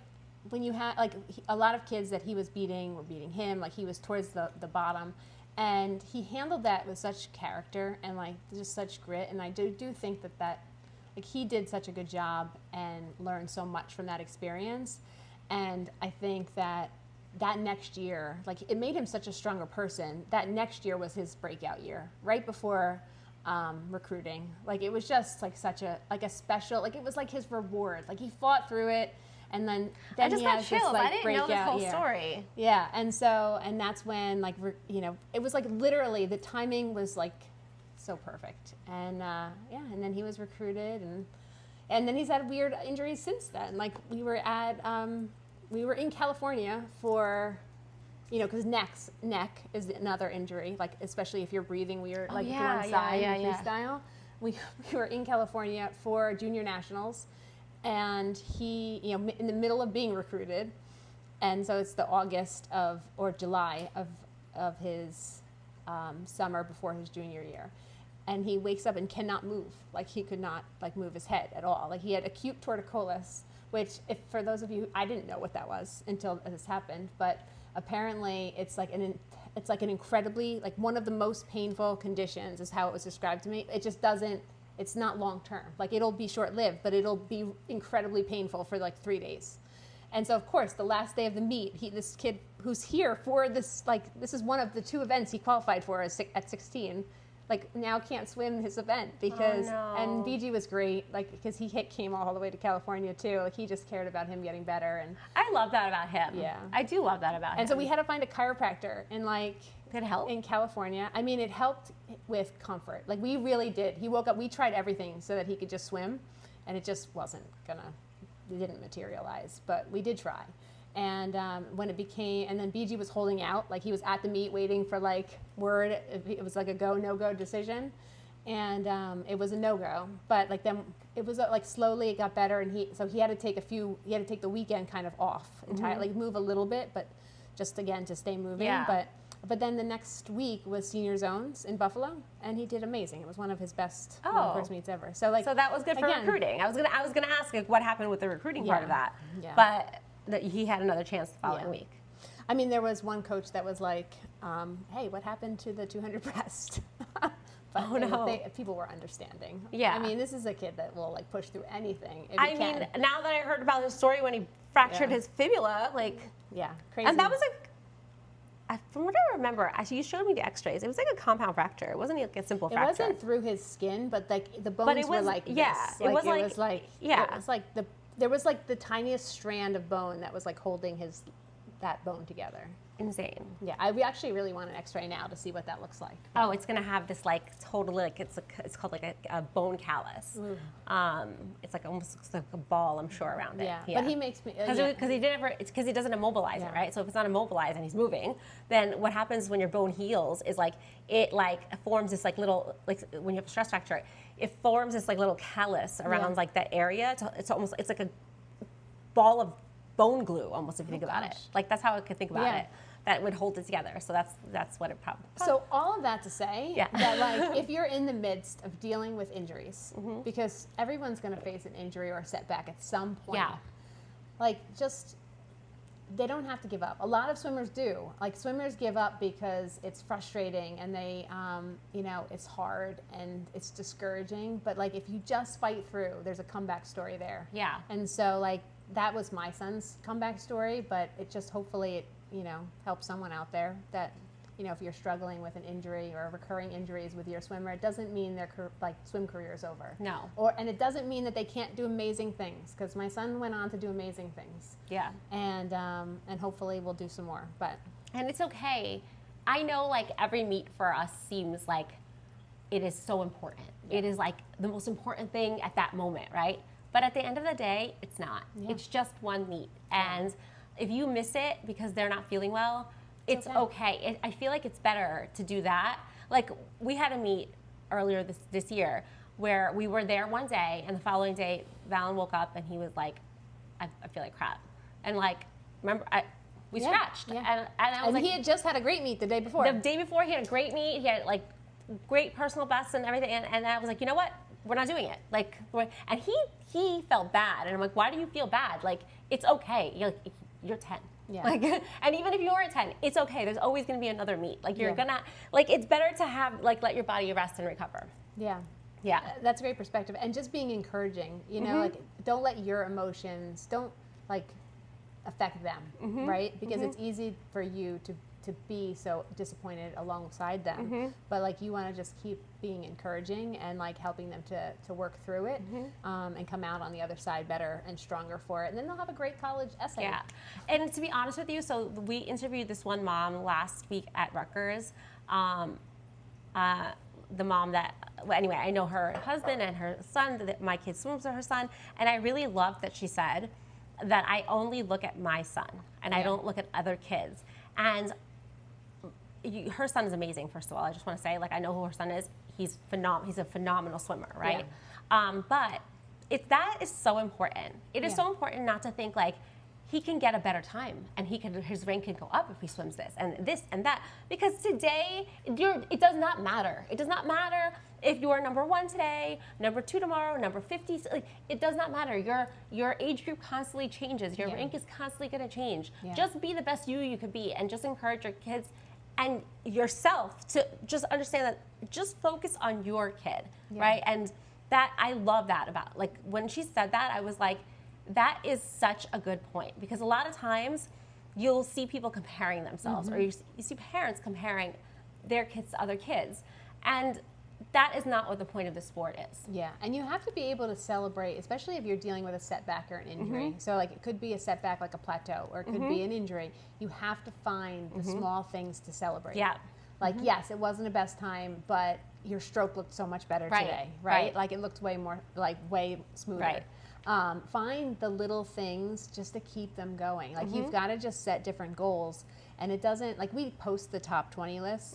when you had like a lot of kids that he was beating were beating him. Like, he was towards the bottom. And he handled that with such character and like just such grit. And I do think that like he did such a good job and learned so much from that experience. And I think that next year, like, it made him such a stronger person. That next year was his breakout year, right before recruiting. Like, it was just like such a special, like, it was like his reward. Like, he fought through it. And then I just he got has chills. this like I didn't breakout know this whole year. story. Yeah, and that's when, like, it was like literally the timing was like so perfect, and and then he was recruited, and then he's had weird injuries since then. Like, we were in California for, because neck is another injury, like, especially if you're breathing weird, like if you're on side in freestyle. We were in California for junior nationals. And he, in the middle of being recruited, and so it's the August or July of his summer before his junior year, and he wakes up and cannot move. Like, he could not move his head at all. Like, he had acute torticollis, which, if for those of you, I didn't know what that was until this happened, but apparently it's like an incredibly, like, one of the most painful conditions is how it was described to me. It just doesn't. It's not long term. Like, it'll be short lived, but it'll be incredibly painful for like 3 days. And so, of course, the last day of the meet, this kid who's here for this, like, this is one of the 2 events he qualified for at 16, like, now can't swim his event because, and BG was great, like, because he came all the way to California too. Like, he just cared about him getting better. And I love that about him. Yeah. I do love that about him. and so we had to find a chiropractor and like, Did it help? in California. I mean, it helped with comfort. Like, we really did. He woke up, we tried everything so that he could just swim, and it just it didn't materialize, but we did try. And when it became, and then BG was holding out, like, he was at the meet waiting for like word. It was like a go, no go decision. And it was a no go, but like then it was like slowly it got better. And he had to take the weekend kind of off entirely, like move a little bit, but just again to stay moving. Yeah. But then the next week was senior zones in Buffalo, and he did amazing. It was one of his best first meets ever. So that was good for recruiting. I was gonna ask, like, what happened with the recruiting part of that. Yeah. But that he had another chance the following week. I mean, there was one coach that was like, "Hey, what happened to the 200 breast?" But Oh, no. People were understanding. Yeah. I mean, this is a kid that will like push through anything. If I he mean, can. now that I heard about his story when he fractured Yeah. his fibula, like, Yeah, crazy. and that was from what I remember, you showed me the X-rays. It was like a compound fracture. It wasn't like a simple It fracture. wasn't through his skin, but like the bones were was- like yeah, this. it was like- it was like yeah. It was like there was like the tiniest strand of bone that was like holding his that bone together. Insane. Yeah, we actually really want an X-ray now to see what that looks like. Oh, it's gonna have this like totally like it's called like a bone callus. It's like almost looks like a ball, I'm sure, around it. Yeah, but he makes me because it's because he doesn't immobilize it, right? So if it's not immobilized and he's moving, then what happens when your bone heals is like it like forms this like little like when you have a stress fracture, it forms this like little callus around like that area. It's almost it's like a ball of bone glue almost if you think about it. Like that's how I could think about it. That would hold it together. So that's what it probably. So all of that to say that like if you're in the midst of dealing with injuries, because everyone's going to face an injury or a setback at some point. Yeah. Like just they don't have to give up. A lot of swimmers do. Like swimmers give up because it's frustrating and they you know, it's hard and it's discouraging, but like if you just fight through, there's a comeback story there. Yeah. And so like that was my son's comeback story, but it just hopefully it, you know, help someone out there that, you know, if you're struggling with an injury or recurring injuries with your swimmer, it doesn't mean their like swim career is over. No. And it doesn't mean that they can't do amazing things, because my son went on to do amazing things. Yeah. And hopefully we'll do some more. And it's okay. I know like every meet for us seems like it is so important. Yeah. It is like the most important thing at that moment, right? But at the end of the day, it's not. Yeah. It's just one meet. And if you miss it because they're not feeling well, it's okay. I feel like it's better to do that. Like we had a meet earlier this year where we were there one day and the following day, Valen woke up and he was like, I feel like crap. And like, remember, we scratched. Yeah. And I was like, he had just had a great meet the day before. The day before he had a great meet. He had like great personal bests and everything. And I was like, you know what? We're not doing it. Like, and he felt bad. And I'm like, why do you feel bad? Like, it's okay. You're 10. Yeah. Like, and even if you're at 10, it's okay. There's always going to be another meet. Like, you're gonna, like, it's better to have, like, let your body rest and recover. Yeah. Yeah. That's a great perspective. And just being encouraging, you know, like, don't let your emotions, don't, like, affect them, right? Because it's easy for you to be so disappointed alongside them, but like you want to just keep being encouraging and like helping them to work through it and come out on the other side better and stronger for it, and then they'll have a great college essay. Yeah, and to be honest with you, so we interviewed this one mom last week at Rutgers, the mom that, well, anyway, I know her husband and her son, my kid swims with her son, and I really loved that she said that I only look at my son and I don't look at other kids. And her son is amazing, first of all. I just want to say, like, I know who her son is. He's a phenomenal swimmer, right? Yeah. But that is so important. It is so important not to think, like, he can get a better time and his rank can go up if he swims this and that. Because today, it does not matter. It does not matter if you're number 1 today, number 2 tomorrow, number 50. Like, it does not matter. Your age group constantly changes. Your rank is constantly going to change. Yeah. Just be the best you could be, and just encourage your kids and yourself to just understand that, just focus on your kid, right? And that, I love that about, like, when she said that, I was like, that is such a good point, because a lot of times you'll see people comparing themselves, or you see parents comparing their kids to other kids, and that is not what the point of the sport is. Yeah, and you have to be able to celebrate, especially if you're dealing with a setback or an injury. So like it could be a setback like a plateau, or it could be an injury. You have to find the small things to celebrate. Yeah. Like, yes, it wasn't the best time, but your stroke looked so much better today, right? Like it looked way smoother. Right. Find the little things just to keep them going. Like you've got to just set different goals. And it doesn't, like, we post the top 20 lists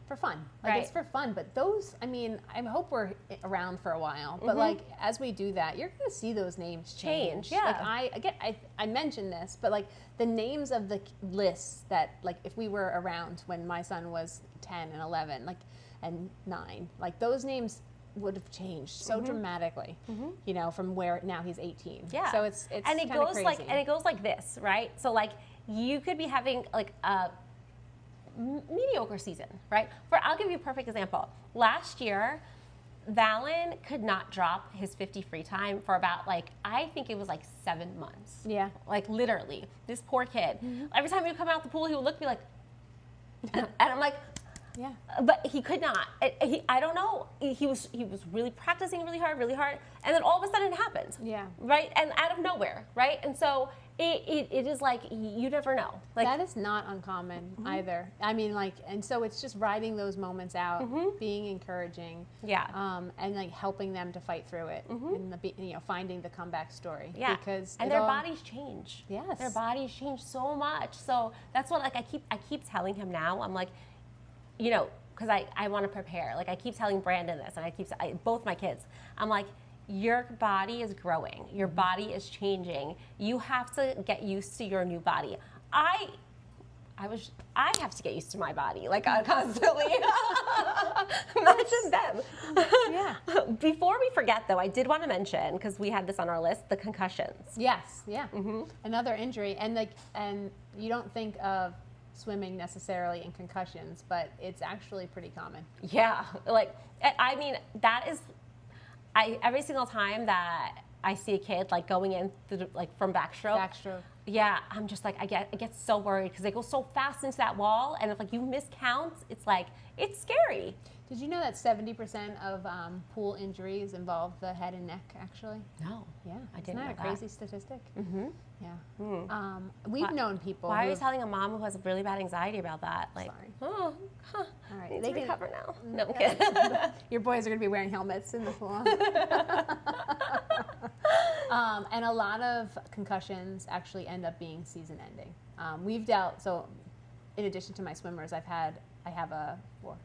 for fun. Like, it's for fun. But those, I mean, I hope we're around for a while. But, like, as we do that, you're going to see those names change. Yeah. Like, I mentioned this, but, like, the names of the lists that, like, if we were around when my son was 10 and 11, like, and 9, like, those names would have changed so dramatically, you know, from where now he's 18. Yeah. So it's and it goes crazy. like, and it goes like this, right? So like you could be having like a mediocre season, right? I'll give you a perfect example. Last year, Valen could not drop his 50 free time for about, like, I think it was like 7 months. Yeah. Like literally, this poor kid. Every time he would come out the pool, he would look at me like, and I'm like, Yeah. But he could not. I don't know. He was really practicing really hard, and then all of a sudden it happened. Yeah. Right? And out of nowhere, right? And so it is like, you never know. Like, that is not uncommon either. I mean, like, and so it's just riding those moments out, being encouraging, and like helping them to fight through it, and finding the comeback story. Yeah. Because and their bodies change. Yes. Their bodies change so much. So that's what, like, I keep telling him now. I'm like, because I want to prepare. Like, I keep telling Brandon this, and both my kids. I'm like, your body is growing. Your body is changing. You have to get used to your new body. I have to get used to my body, like, constantly. Imagine them. Yeah. Before we forget, though, I did want to mention, because we had this on our list, the concussions. Yes. Yeah. Another injury, and you don't think of swimming necessarily in concussions, but it's actually pretty common. Yeah. Like, I mean, that is, every single time that I see a kid, like, going in through, like, from backstroke. Yeah, I'm just like, I get so worried, because they go so fast into that wall, and if, like, you miscount, it's like, it's scary. Did you know that 70% of pool injuries involve the head and neck, actually? No. Yeah. I didn't Isn't know that a crazy statistic? Yeah. We've known people. Why are you telling a mom who has really bad anxiety about that? Like, Sorry. All right. Need They to can recover now. No, I'm kidding. Your boys are going to be wearing helmets in the pool. And a lot of concussions actually end up being season ending. So in addition to my swimmers, I have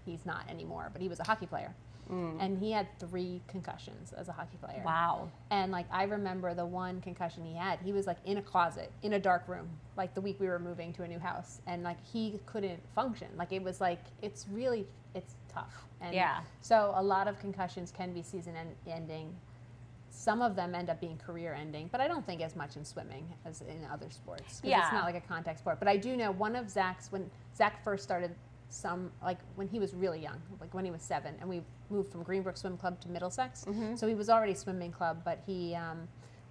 he's not anymore, but he was a hockey player. And he had 3 concussions as a hockey player. Wow. And like, I remember the one concussion he was like in a closet, in a dark room, like the week we were moving to a new house. And like, he couldn't function. Like, it was like, it's tough. And so a lot of concussions can be season ending. Some of them end up being career ending, but I don't think as much in swimming as in other sports. Because it's not like a contact sport. But I do know one of when Zach first started when he was really young, like when he was 7, and we moved from Greenbrook Swim Club to Middlesex. So he was already swimming club, but we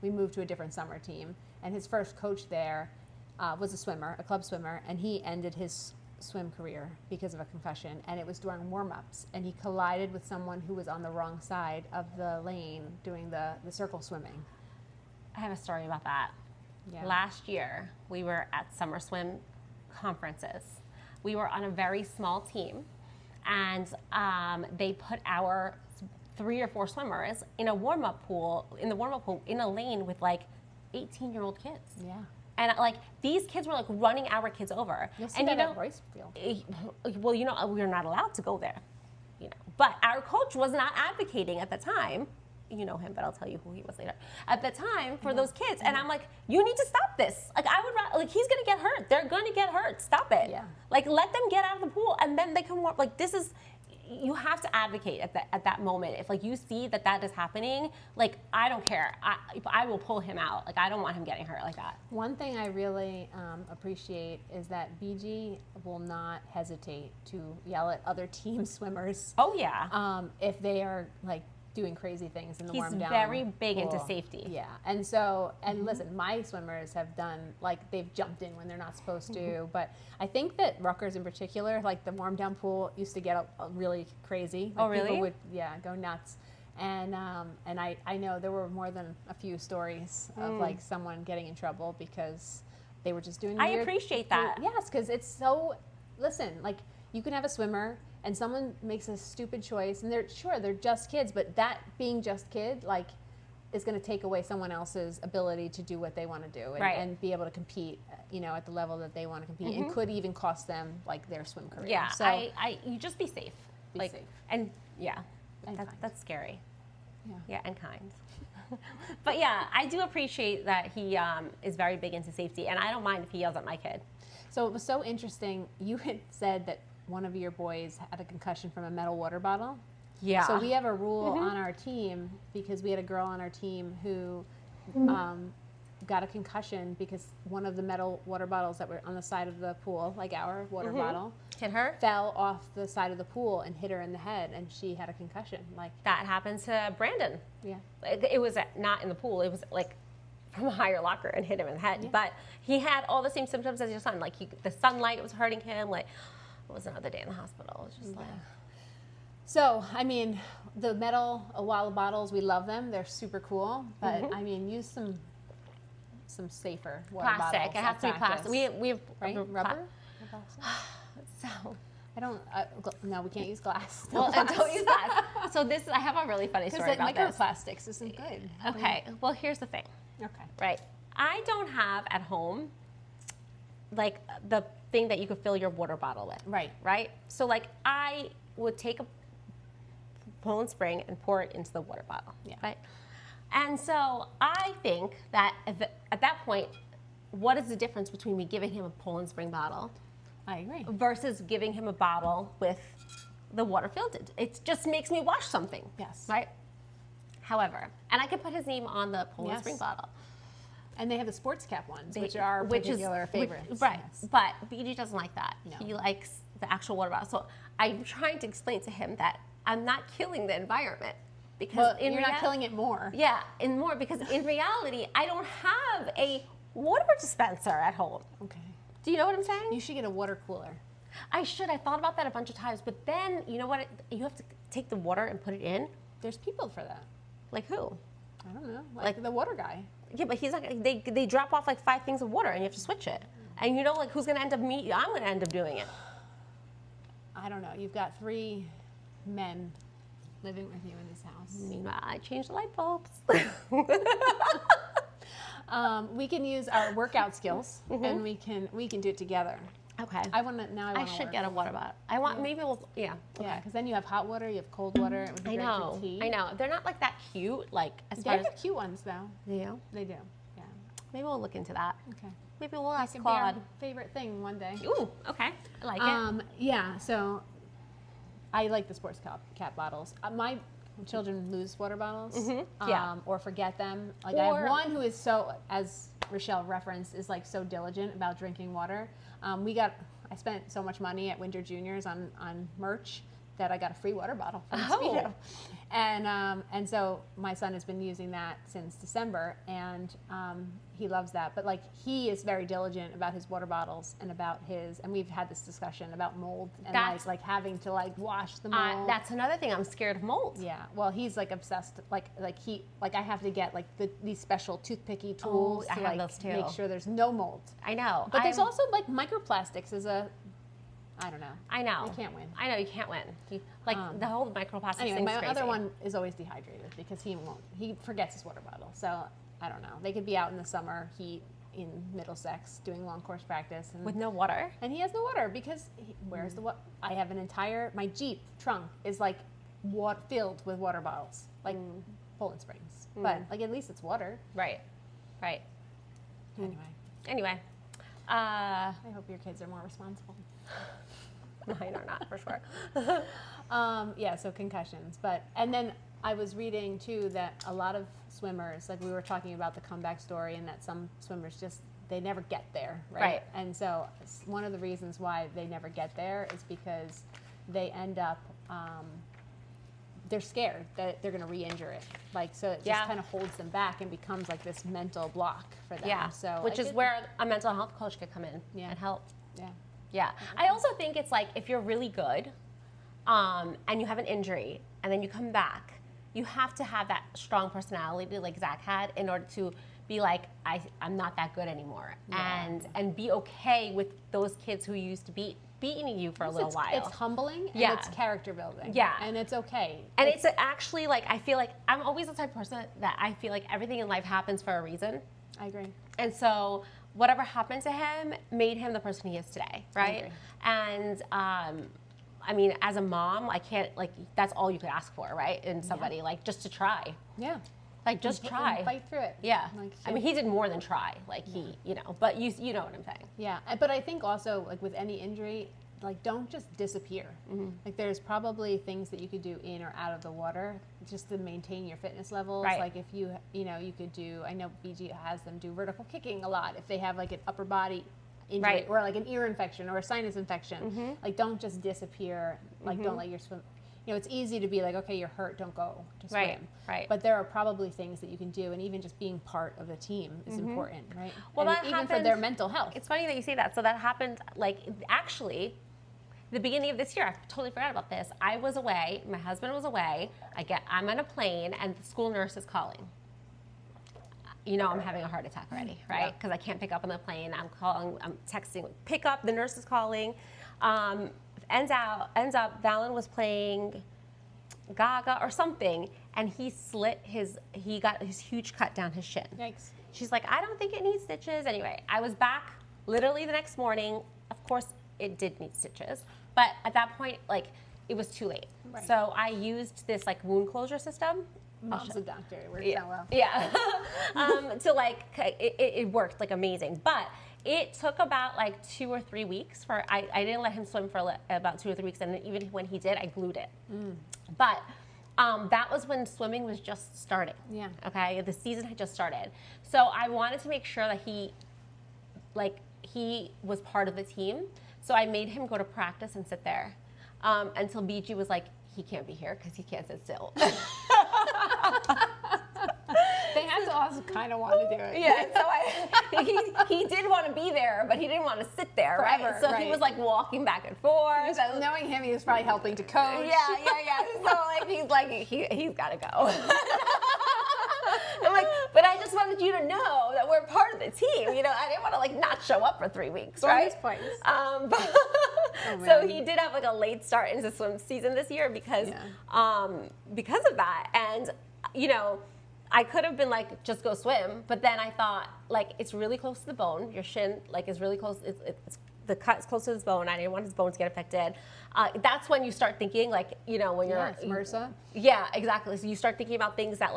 moved to a different summer team. And his first coach there was a club swimmer, and he ended his swim career because of a concussion, and it was during warm-ups, and he collided with someone who was on the wrong side of the lane doing the circle swimming. I have a story about that. Yeah. Last year, we were at summer swim conferences. We were on a very small team, and they put our 3 or 4 swimmers in a warm-up pool, in a lane with like 18-year-old kids. Yeah. And like, these kids were like running our kids over. You'll see that at Roycefield. Well, we were not allowed to go there. But our coach was not advocating at the time. You know him, but I'll tell you who he was later. At the time, for those kids, and I'm like, you need to stop this. Like, he's gonna get hurt. They're gonna get hurt. Stop it. Yeah. Like, let them get out of the pool, and then they can walk. Like, you have to advocate at that moment. If like, you see that is happening, like, I don't care. I will pull him out. Like, I don't want him getting hurt like that. One thing I really appreciate is that BG will not hesitate to yell at other team swimmers. Oh yeah. If they are like doing crazy things in the warm down. He's very big pool. into safety. Yeah, and listen, my swimmers have done, like, they've jumped in when they're not supposed to, but I think that Rutgers in particular, like the warm down pool used to get a really crazy. Like, oh really? People would go nuts. And I know there were more than a few stories of like someone getting in trouble because they were just doing weird. I appreciate that. Yes, because it's so, listen, like, you can have a swimmer and someone makes a stupid choice, and they're just kids, but that being just kid, like, is going to take away someone else's ability to do what they want to do and be able to compete, at the level that they want to compete, and could even cost them like their swim career. Yeah, so you just be safe. Be safe. And yeah, and that's scary. Yeah, and kind. But yeah, I do appreciate that he is very big into safety, and I don't mind if he yells at my kid. So it was so interesting. You had said that one of your boys had a concussion from a metal water bottle. Yeah. So we have a rule on our team, because we had a girl on our team who got a concussion because one of the metal water bottles that were on the side of the pool, like our water bottle, hit her, fell off the side of the pool and hit her in the head, and she had a concussion. Like, that happened to Brandon. Yeah. It was not in the pool. It was like from a higher locker and hit him in the head. Yeah. But he had all the same symptoms as your son. Like, the sunlight was hurting him. Like, it was another day in the hospital. It was just like, So, I mean, the metal Awala bottles, we love them. They're super cool. But, I mean, use some safer water plastic. bottles. It has to be plastic. We have right? Rubber? So I don't, no, we can't use glass. well, don't use glass. So I have a really funny story about this. Microplastics isn't good. Okay. Well, here's the thing. Okay. Right. I don't have at home like the thing that you could fill your water bottle with. Right. Right. So like I would take a Poland Spring and pour it into the water bottle. Yeah. Right. And so I think that at that point, what is the difference between me giving him a Poland Spring bottle I agree. versus giving him a bottle with the water filled? It just makes me wash something. Yes. Right? However, and I can put his name on the Poland Spring bottle. And they have the sports cap ones, which are our particular favorites. Right. Yes. But BG doesn't like that. No. He likes the actual water bottle. So I'm trying to explain to him that I'm not killing the environment. Because Well, you're not killing it more. Yeah, and more because in reality, I don't have a water dispenser at home. Okay. Do you know what I'm saying? You should get a water cooler. I should. I thought about that a bunch of times, but then you know what? You have to take the water and put it in. There's people for that. Like who? I don't know. Like the water guy. Yeah, but he's like they drop off like 5 things of water and you have to switch it. And you know like who's gonna end up I'm gonna end up doing it. I don't know. You've got 3 men living with you in this house. Meanwhile, I changed the light bulbs. We can use our workout skills, and we can do it together. Okay. I should get a water bottle. I want maybe we'll Yeah, because then you have hot water, you have cold water. It would be I great know. for tea. I know. They're not like that cute. Like as They far have as cute ones though. you. They do. Yeah. Maybe we'll look into that. Okay. Maybe we'll ask Could be our Claude. favorite thing one day. Ooh, okay. I like it. Yeah. So I like the sports cap bottles. My children lose water bottles. Yeah. Or forget them. Like I Or- have one who is so, as Rochelle referenced, is like so diligent about drinking water. I spent so much money at Winter Juniors on merch that I got a free water bottle from Speedo. And so my son has been using that since December, and he loves that. But like he is very diligent about his water bottles and and we've had this discussion about mold and like having to like wash the mold. That's another thing. I'm scared of mold. Yeah, well, he's like obsessed. Like I have to get like these special toothpicky tools I to have like those too. make sure there's no mold. I know. But there's also like microplastics I don't know. I know. You can't win. I know you can't win. The whole microplastics Anyway, thing's my crazy. other one is always dehydrated because he forgets his water bottle. So I don't know. They could be out in the summer heat in Middlesex doing long course practice with no water. and he has no water because where's the water? I have my Jeep trunk is like filled with water bottles, like Poland Springs. But like at least it's water. Right. Anyway, I I hope your kids are more responsible. Mine are not for sure. Yeah, so concussions. And then I was reading too that a lot of swimmers, like we were talking about the comeback story, and that some swimmers they never get there, right? Right. And so one of the reasons why they never get there is because they end up, they're scared that they're going to re-injure it. Like, so it just kind of holds them back and becomes like this mental block for them. Yeah. So which is where a mental health coach could come in and help. Yeah. Yeah. I also think it's like if you're really good and you have an injury and then you come back, you have to have that strong personality like Zach had in order to be like, I'm not that good anymore. Yeah. And be okay with those kids who used to beating you for a little while. It's humbling and it's character building. Yeah. And it's okay. And it's actually like, I feel like I'm always the type of person that I feel like everything in life happens for a reason. I agree. And so whatever happened to him made him the person he is today, right? And I mean, as a mom, I can't, like, that's all you could ask for, right? In somebody, like, just to try. Yeah. Like, just try. And fight through it. Yeah. Like, I mean, he did more than try. Like, but you know what I'm saying. Yeah. But I think also, like, with any injury, like, don't just disappear. Like, there's probably things that you could do in or out of the water just to maintain your fitness levels. Right. Like, if you could do, I know BG has them do vertical kicking a lot. If they have, like, an upper body injury Right. or, like, an ear infection or a sinus infection, like, don't just disappear. Like, don't let your swim. You know, it's easy to be like, okay, you're hurt, don't go to swim. Right. But there are probably things that you can do, and even just being part of the team is important, right? Well, and that even for happened- their mental health. It's funny that you say that. So that happened, like, actually, the beginning of this year, I totally forgot about this. I was away. My husband was away. I'm on a plane, and the school nurse is calling. I'm having a heart attack already, right? Because I can't pick up on the plane. I'm texting, pick up. The nurse is calling. Ends up, Valen was playing Gaga or something, and he got his huge cut down his shin. Yikes. She's like, I don't think it needs stitches. Anyway, I was back literally the next morning. Of course, it did need stitches, but at that point, it was too late. Right. So I used this wound closure system. Mom's a doctor. It works out well. Yeah. It worked amazing, but it took about 2 or 3 weeks I didn't let him swim for about 2 or 3 weeks, and even when he did, I glued it. But that was when swimming was just starting. Yeah. Okay, the season had just started, so I wanted to make sure that he was part of the team. So I made him go to practice and sit there until BG was like, he can't be here because he can't sit still. They had to also kind of want to do it. Yeah, so he did want to be there, but he didn't want to sit there, forever, right? So he was walking back and forth. Knowing him, he was probably helping to coach. Yeah. So he's got to go. I'm like, but I just wanted you to know that we're part of the team. I didn't want to not show up for 3 weeks, right? So he did have a late start into swim season this year because of that. And I could have been just go swim, but then I thought it's really close to the bone. Your shin is really close. It's the cut's close to his bone. I didn't want his bones to get affected. That's when you start thinking when you're MRSA. Yeah, exactly. So you start thinking about things that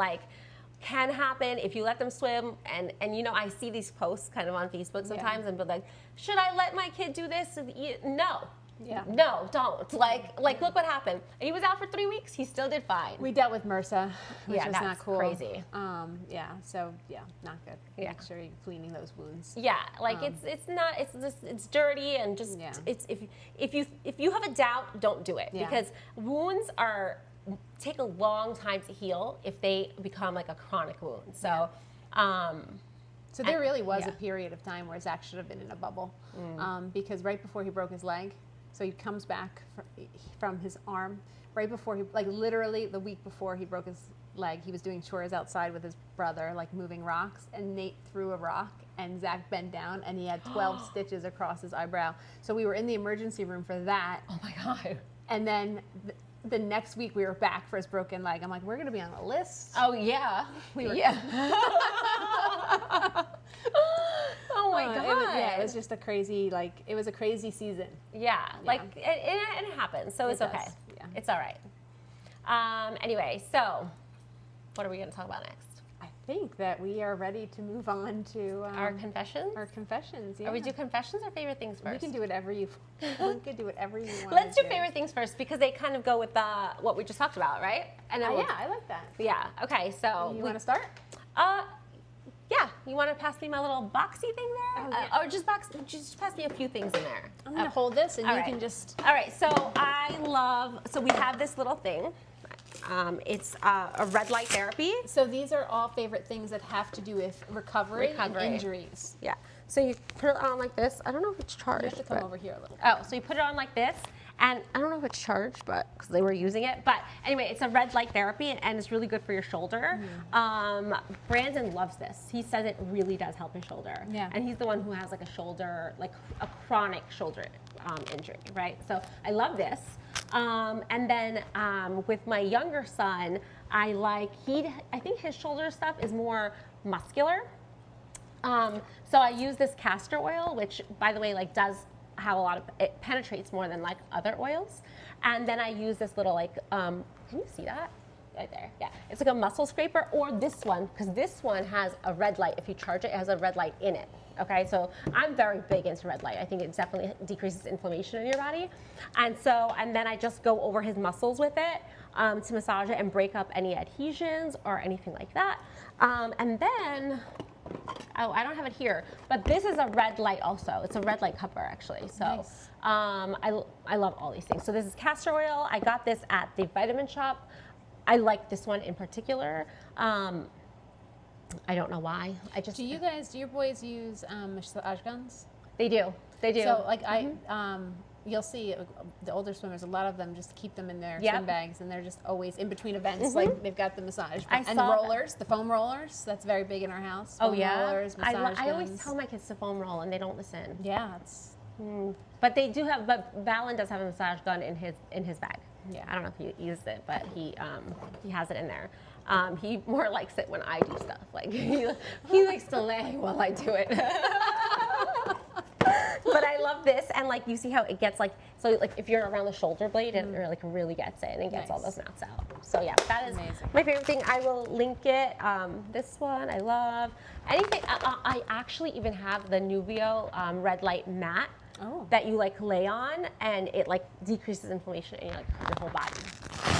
can happen if you let them swim. And I see these posts kind of on Facebook sometimes and be like, should I let my kid do this? No. Yeah. No, don't. Look what happened. He was out for 3 weeks. He still did fine. We dealt with MRSA, which is not cool. Crazy. So not good. Yeah. Make sure you're cleaning those wounds. Yeah, it's dirty and just if you have a doubt, don't do it because wounds take a long time to heal if they become a chronic wound. So. So there really was a period of time where Zach should have been in a bubble because right before he broke his leg, so he comes back from his arm, right before literally the week before he broke his leg, he was doing chores outside with his brother, moving rocks, and Nate threw a rock, and Zach bent down, and he had 12 stitches across his eyebrow. So we were in the emergency room for that. Oh my God. And then the next week we were back for his broken leg. I'm like, we're going to be on a list. Oh, yeah. Oh my God. It was just a crazy, it was a crazy season. Yeah. It happens, so it's okay. Yeah. It's all right. Anyway, so what are we going to talk about next? I think that we are ready to move on to our confessions. Our confessions. Yeah. Are we do confessions or favorite things first? We can do whatever you. We could do whatever you want. Let's do favorite things first because they kind of go with what we just talked about, right? And then I like that. Yeah. Okay. So you want to start? Yeah. You want to pass me my little boxy thing there, yeah. or just pass me a few things in there. I'm gonna hold this, and you can just. All right. So So we have this little thing. It's a red light therapy. So these are all favorite things that have to do with recovery. And injuries. Yeah. So you put it on like this. I don't know if it's charged. You have to come over here a little. Oh, so you put it on like this, and I don't know if it's charged, but because they were using it. But anyway, it's a red light therapy, and it's really good for your shoulder. Brandon loves this. He says it really does help his shoulder. Yeah. And he's the one who has a shoulder, a chronic shoulder injury, right? So I love this. And then with my younger son, I think his shoulder stuff is more muscular. So I use this castor oil, which by the way, does have it penetrates more than other oils. And then I use this little can you see that? Right there, yeah. It's a muscle scraper, or this one, because this one has a red light. If you charge it, it has a red light in it. Okay, so I'm very big into red light. I think it definitely decreases inflammation in your body. And then I just go over his muscles with it to massage it and break up any adhesions or anything like that. And then, I don't have it here, but this is a red light also. It's a red light cover actually. So nice. I love all these things. So this is castor oil. I got this at the vitamin shop. I like this one in particular. I don't know why. Do your boys use massage guns? They do. So you'll see the older swimmers, a lot of them just keep them in their Yep. swim bags, and they're just always in between events. Like they've got the massage I and saw the rollers, the foam rollers. That's very big in our house. Oh Foam yeah, rollers, massage I always guns. tell my kids to foam roll, and they don't listen. Yeah, it's But they do have. But Valen does have a massage gun in his bag. Yeah. I don't know if he used it, but he has it in there. He more likes it when I do stuff. Like he likes to lay while I do it. But I love this, and like you see how it gets like so like if you're around the shoulder blade, it like really gets it and gets all Nice. those knots out. So yeah, that is Amazing. my favorite thing. I will link it. This one I love. Anything. I actually even have the Nubio red light mat. Oh. That you like lay on, and it like decreases inflammation in like your whole body.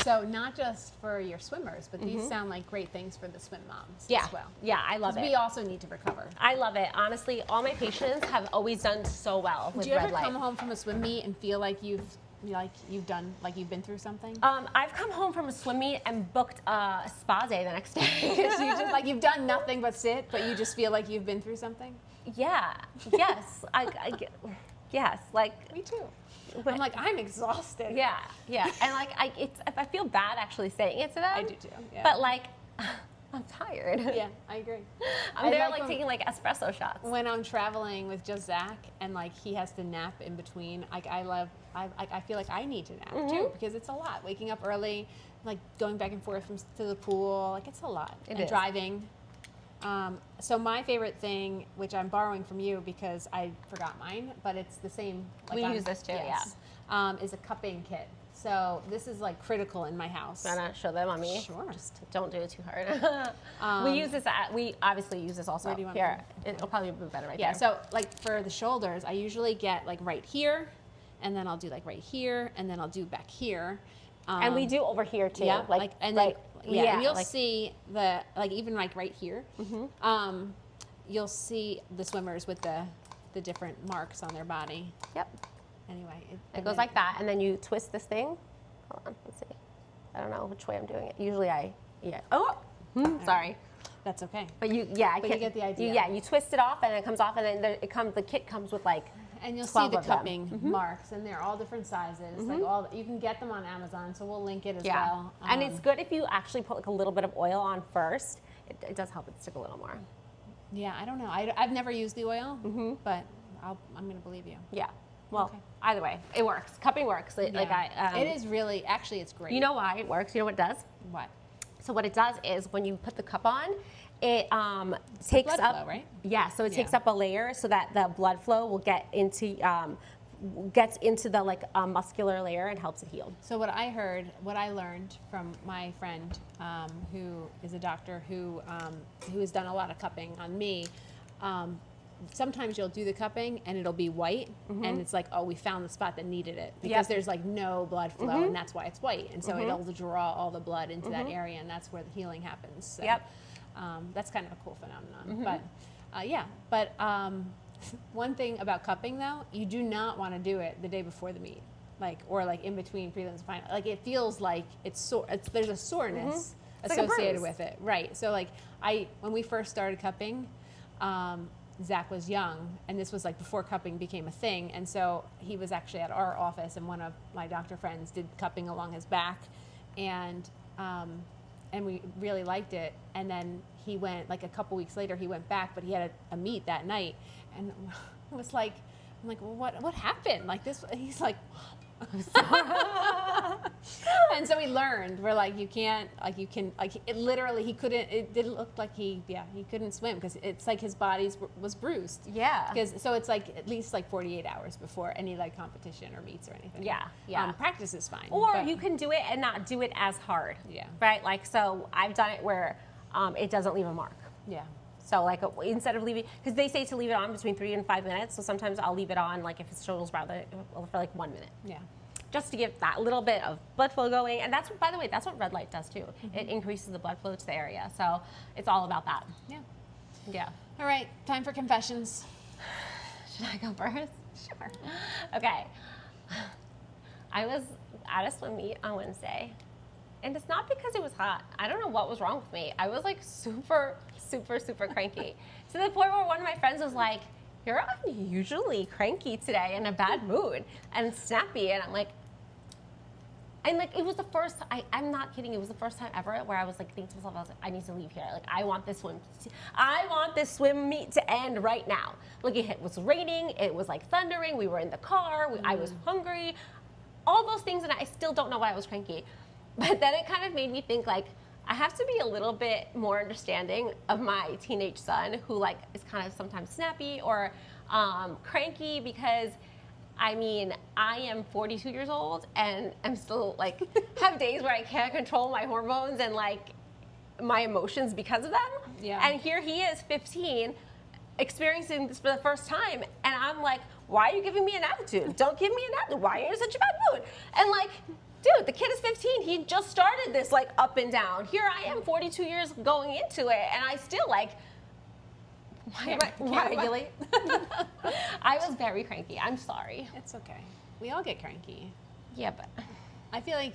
so not just for your swimmers, but these sound like great things for the swim moms Yeah, as well. yeah, I love 'Cause it. we also need to recover. I love it. Honestly, all my patients have always done so well with Do you red ever light. come home from a swim meet and feel like you've been through something? I've come home from a swim meet and booked a spa day the next day. So you just like you've done nothing but sit, but you just feel like you've been through something? Yeah. Yes. Yes. Like. Me too. I'm like, I'm exhausted. Yeah. Yeah. And like, I feel bad actually saying it to them. I do too. Yeah. But like, I'm tired. yeah, I agree. I'm I there like like taking like espresso shots. When I'm traveling with just Zach and like he has to nap in between, like I feel like I need to nap too because it's a lot. Waking up early, like going back and forth to the pool, like it's a lot. It and is. driving. So my favorite thing, which I'm borrowing from you because I forgot mine, but it's the same. Like We use this too, is a cupping kit. So this is like critical in my house. Wanna show them on me? Sure. Just don't do it too hard. We use this. We obviously use this also Where do you want here. me It'll probably be better right Yeah, there. so like for the shoulders, I usually get like right here, and then I'll do like right here, and then I'll do back here. And we do over here too. Yeah, like and right. then, yeah, and you'll like, see the like even like right here, you'll see the swimmers with the different marks on their body. Yep. Anyway, It goes like that, and then you twist this thing. Hold on, let's see. I don't know which way I'm doing it. Usually Oh, sorry. That's okay. But I But can't. you get the idea. Yeah, you twist it off, and it comes off, and then the kit comes with like. And you'll see 12 the of them. cupping marks, and they're all different sizes. Like you can get them on Amazon, so we'll link it as Yeah. well. And it's good if you actually put like a little bit of oil on first. It does help it stick a little more. Yeah, I don't know. I've never used the oil, but I'm going to believe you. Yeah. Well, Okay. either way, it works. Cupping works. Like Yeah. It is really, actually, it's great. You know why it works? You know what it does? What? So what it does is when you put the cup on, it takes blood up. flow, right? Yeah. So it takes Yeah. up a layer so that the blood flow will gets into the like muscular layer and helps it heal. So what I learned from my friend who is a doctor who has done a lot of cupping on me, sometimes you'll do the cupping and it'll be white and it's like, oh, we found the spot that needed it because Yep. there's like no blood flow and that's why it's white. And so it'll draw all the blood into that area and that's where the healing happens. So, Yep. that's kind of a cool phenomenon. But one thing about cupping though, you do not want to do it the day before the meet. Or in between prelims and final. Like it feels like it's sore. There's a soreness It's like a associated bruise. with it, right? So when we first started cupping, Zach was young, and this was like before cupping became a thing. And so he was actually at our office, and one of my doctor friends did cupping along his back, and we really liked it. And then he went like a couple weeks later. He went back, but he had a meet that night, and it was like, I'm like, well, what happened? Like this? He's like. And so we learned we're like you can't it literally he couldn't it didn't look like he couldn't swim because it's like his body was bruised Yeah. because so it's like at least like 48 hours before any like competition or meets or anything. Yeah. Practice is fine, Or but- you can do it and not do it as hard. Yeah. Right? Like, so I've done it where it doesn't leave a mark. yeah So like instead of leaving, because they say to leave it on between 3 and 5 minutes. So sometimes I'll leave it on like if it's shoulders rather for like 1 minute. yeah Just to get that little bit of blood flow going. And that's, by the way, that's what red light does too. It increases the blood flow to the area. So it's all about that. yeah Yeah. all right, time for confessions. Should I go first? Sure. Okay. I was at a swim meet on Wednesday, and it's not because it was hot. I don't know what was wrong with me. I was like super, super, super cranky. To the point where one of my friends was like, you're unusually cranky today, in a bad mood, and snappy. And I'm like, it was the first, I'm not kidding, it was the first time ever where I was like thinking to myself, I was like, I need to leave here. Like, I want this swim meet to end right now. Like, it was raining, it was like thundering, we were in the car, I was hungry, all those things, and I still don't know why I was cranky. But then it kind of made me think, like, I have to be a little bit more understanding of my teenage son, who like is kind of sometimes snappy or cranky, because I mean, I am 42 years old and I'm still like have days where I can't control my hormones and like my emotions because of them. Yeah. And here he is, 15, experiencing this for the first time, and I'm like, why are you giving me an attitude? Don't give me an attitude. Why are you in such a bad mood? And like, dude, the kid is 15. He just started this like up and down. Here I am, 42 years going into it, and I still like, Can't regulate. I was very cranky. I'm sorry. It's okay. We all get cranky. Yeah, but I feel like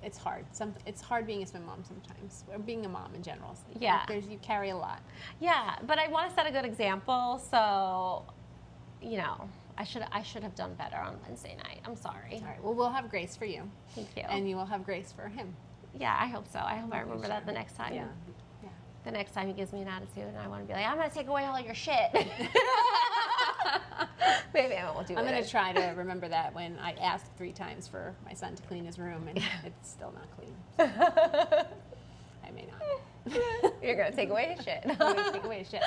it's hard. It's hard being a swim mom sometimes, or being a mom in general. Yeah. Like, you carry a lot. yeah, but I want to set a good example. So, you know, I should have done better on Wednesday night. I'm sorry. All right. Well, we'll have grace for you. Thank you. And you will have grace for him. Yeah, I hope so. I hope I remember that the next time. Yeah. Yeah. The next time he gives me an attitude, and I want to be like, I'm gonna take away all your shit. Maybe I won't do it. I'm going to try to remember that when I asked 3 times for my son to clean his room, and it's still not clean. So I may not. You're gonna take away his shit. I'm going to take away his shit.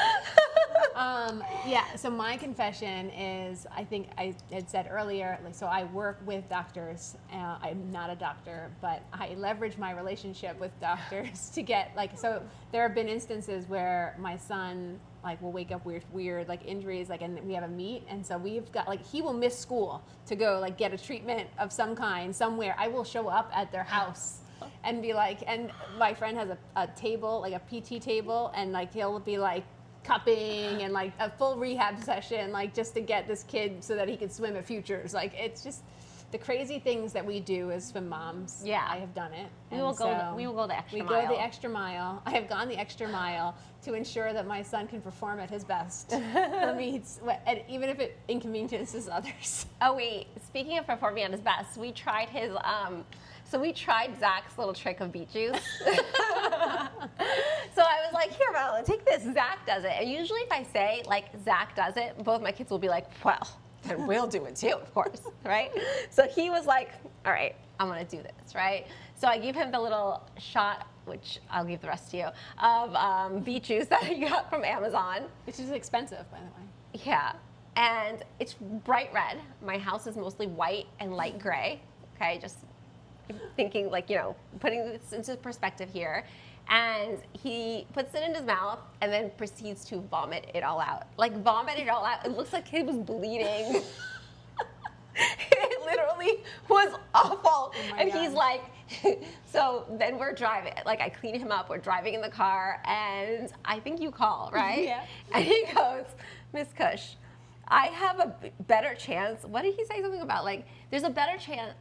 Yeah, so my confession is, I think I had said earlier, like, so I work with doctors. I'm not a doctor, but I leverage my relationship with doctors to get, like, so there have been instances where my son, like, will wake up weird like injuries, like, and we have a meet, and so we've got, like, he will miss school to go like get a treatment of some kind somewhere. I will show up at their house and be like, and my friend has a table, like a PT table, and like he'll be like cupping and like a full rehab session, like just to get this kid so that he can swim at Futures. Like, it's just the crazy things that we do as swim moms. Yeah. I have done it. We will go the extra mile. We go the extra mile. I have gone the extra mile to ensure that my son can perform at his best for meets, even if it inconveniences others. Oh wait, speaking of performing at his best, we tried Zach's little trick of beet juice. So I was like, here, Madeline, take this. Zach does it. And usually if I say, like, Zach does it, both my kids will be like, well, then we'll do it too, of course, right? So he was like, all right, I'm going to do this, right? So I gave him the little shot, which I'll give the rest to you, of beet juice that I got from Amazon. Which is expensive, by the way. Yeah. And it's bright red. My house is mostly white and light gray. Okay, just thinking, like, you know, putting this into perspective here. And he puts it in his mouth and then proceeds to vomit it all out. Like, vomit it all out. It looks like he was bleeding. It literally was awful. And God. he's like, so then we're driving. Like, I clean him up. We're driving in the car. And I think you call, right? Yeah. And he goes, Miss Cush, I have a better chance. What did he say? Something about, like, there's a better chance.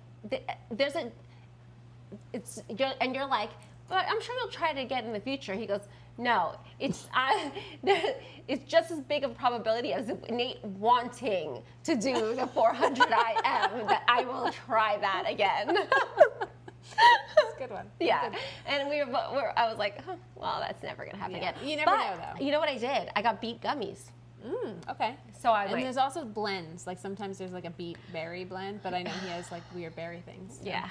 And you're like, but I'm sure you'll try it again in the future. He goes, no, it's just as big of a probability as Nate wanting to do the 400 IM that I will try that again. That's a good one. Yeah, and I was like, huh, well, that's never gonna happen again. You never know, though. You know what I did? I got beet gummies. Okay. So And there's also blends. Like, sometimes there's like a beet berry blend, but I know he has like weird berry things. So. Yeah.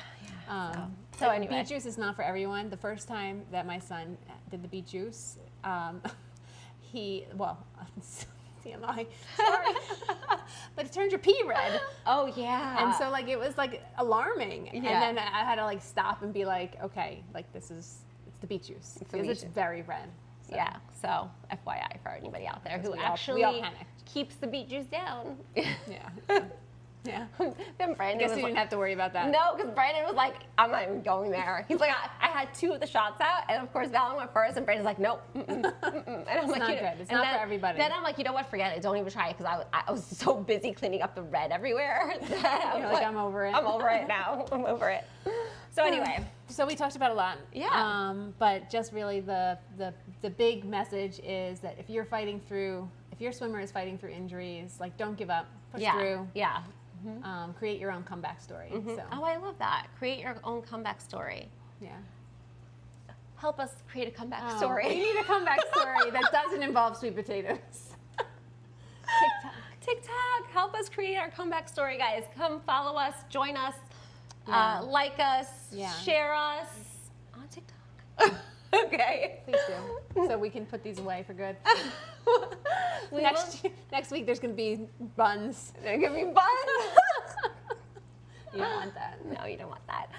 So anyway. beet juice is not for everyone. The first time that my son did the beet juice, TMI, sorry, but it turns your pee red. Oh yeah. And so, like, it was like alarming. Yeah. And then I had to like stop and be like, okay, like, it's the beet juice. Because it's very red. So. Yeah, so FYI for anybody out there who we actually all panicked. keeps the beet juice down. Yeah. Yeah. Then Brandon I guess was you like, didn't have to worry about that. no, because Brandon was like, I'm not even going there. He's like, I had 2 of the shots out, and of course Valen went first, and Brandon's like, nope. And I'm like, not good. It's not for everybody. Then I'm like, you know what? Forget it. Don't even try it, because I was so busy cleaning up the red everywhere. That You're like, I'm over it. I'm over it now. I'm over it. So anyway. So we talked about a lot. Yeah. But just really the big message is that if you're fighting through if your swimmer is fighting through injuries, like don't give up, push Yeah. through, Yeah. create your own comeback story. So, Oh, I love that. Create your own comeback story. yeah. Help us create a comeback We story. need a comeback story that doesn't involve sweet potatoes. TikTok. TikTok, help us create our comeback story, guys. Come follow us, join us, Yeah. like us, Yeah. share us on TikTok. Okay. Please do, so we can put these away for good. We Next week there's gonna be buns. They're gonna be buns. You don't want that. No, you don't want that.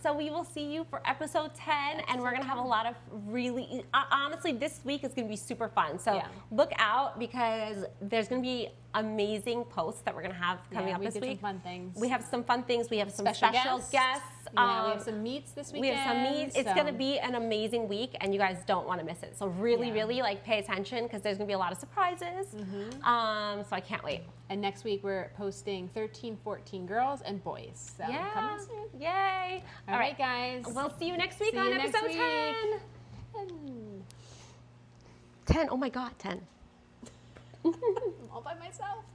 So we will see you for episode 10, and we're gonna have a lot of really, honestly, this week is gonna be super fun. So Yeah. look out, because there's gonna be amazing posts that we're gonna have coming up we this did week. some fun things. We have some fun things. We have some Special special guests. guests. Yeah, we have some meets this We weekend. have some meets. It's so- going to be an amazing week, and you guys don't want to miss it. So really, Yeah. really like pay attention, because there's going to be a lot of surprises. So I can't wait. And next week we're posting 13, 14 girls and boys. So Yeah. coming soon. Yay. All right, guys. We'll see you next week See on you next episode week. 10. 10. Oh my God, 10. I'm all by myself.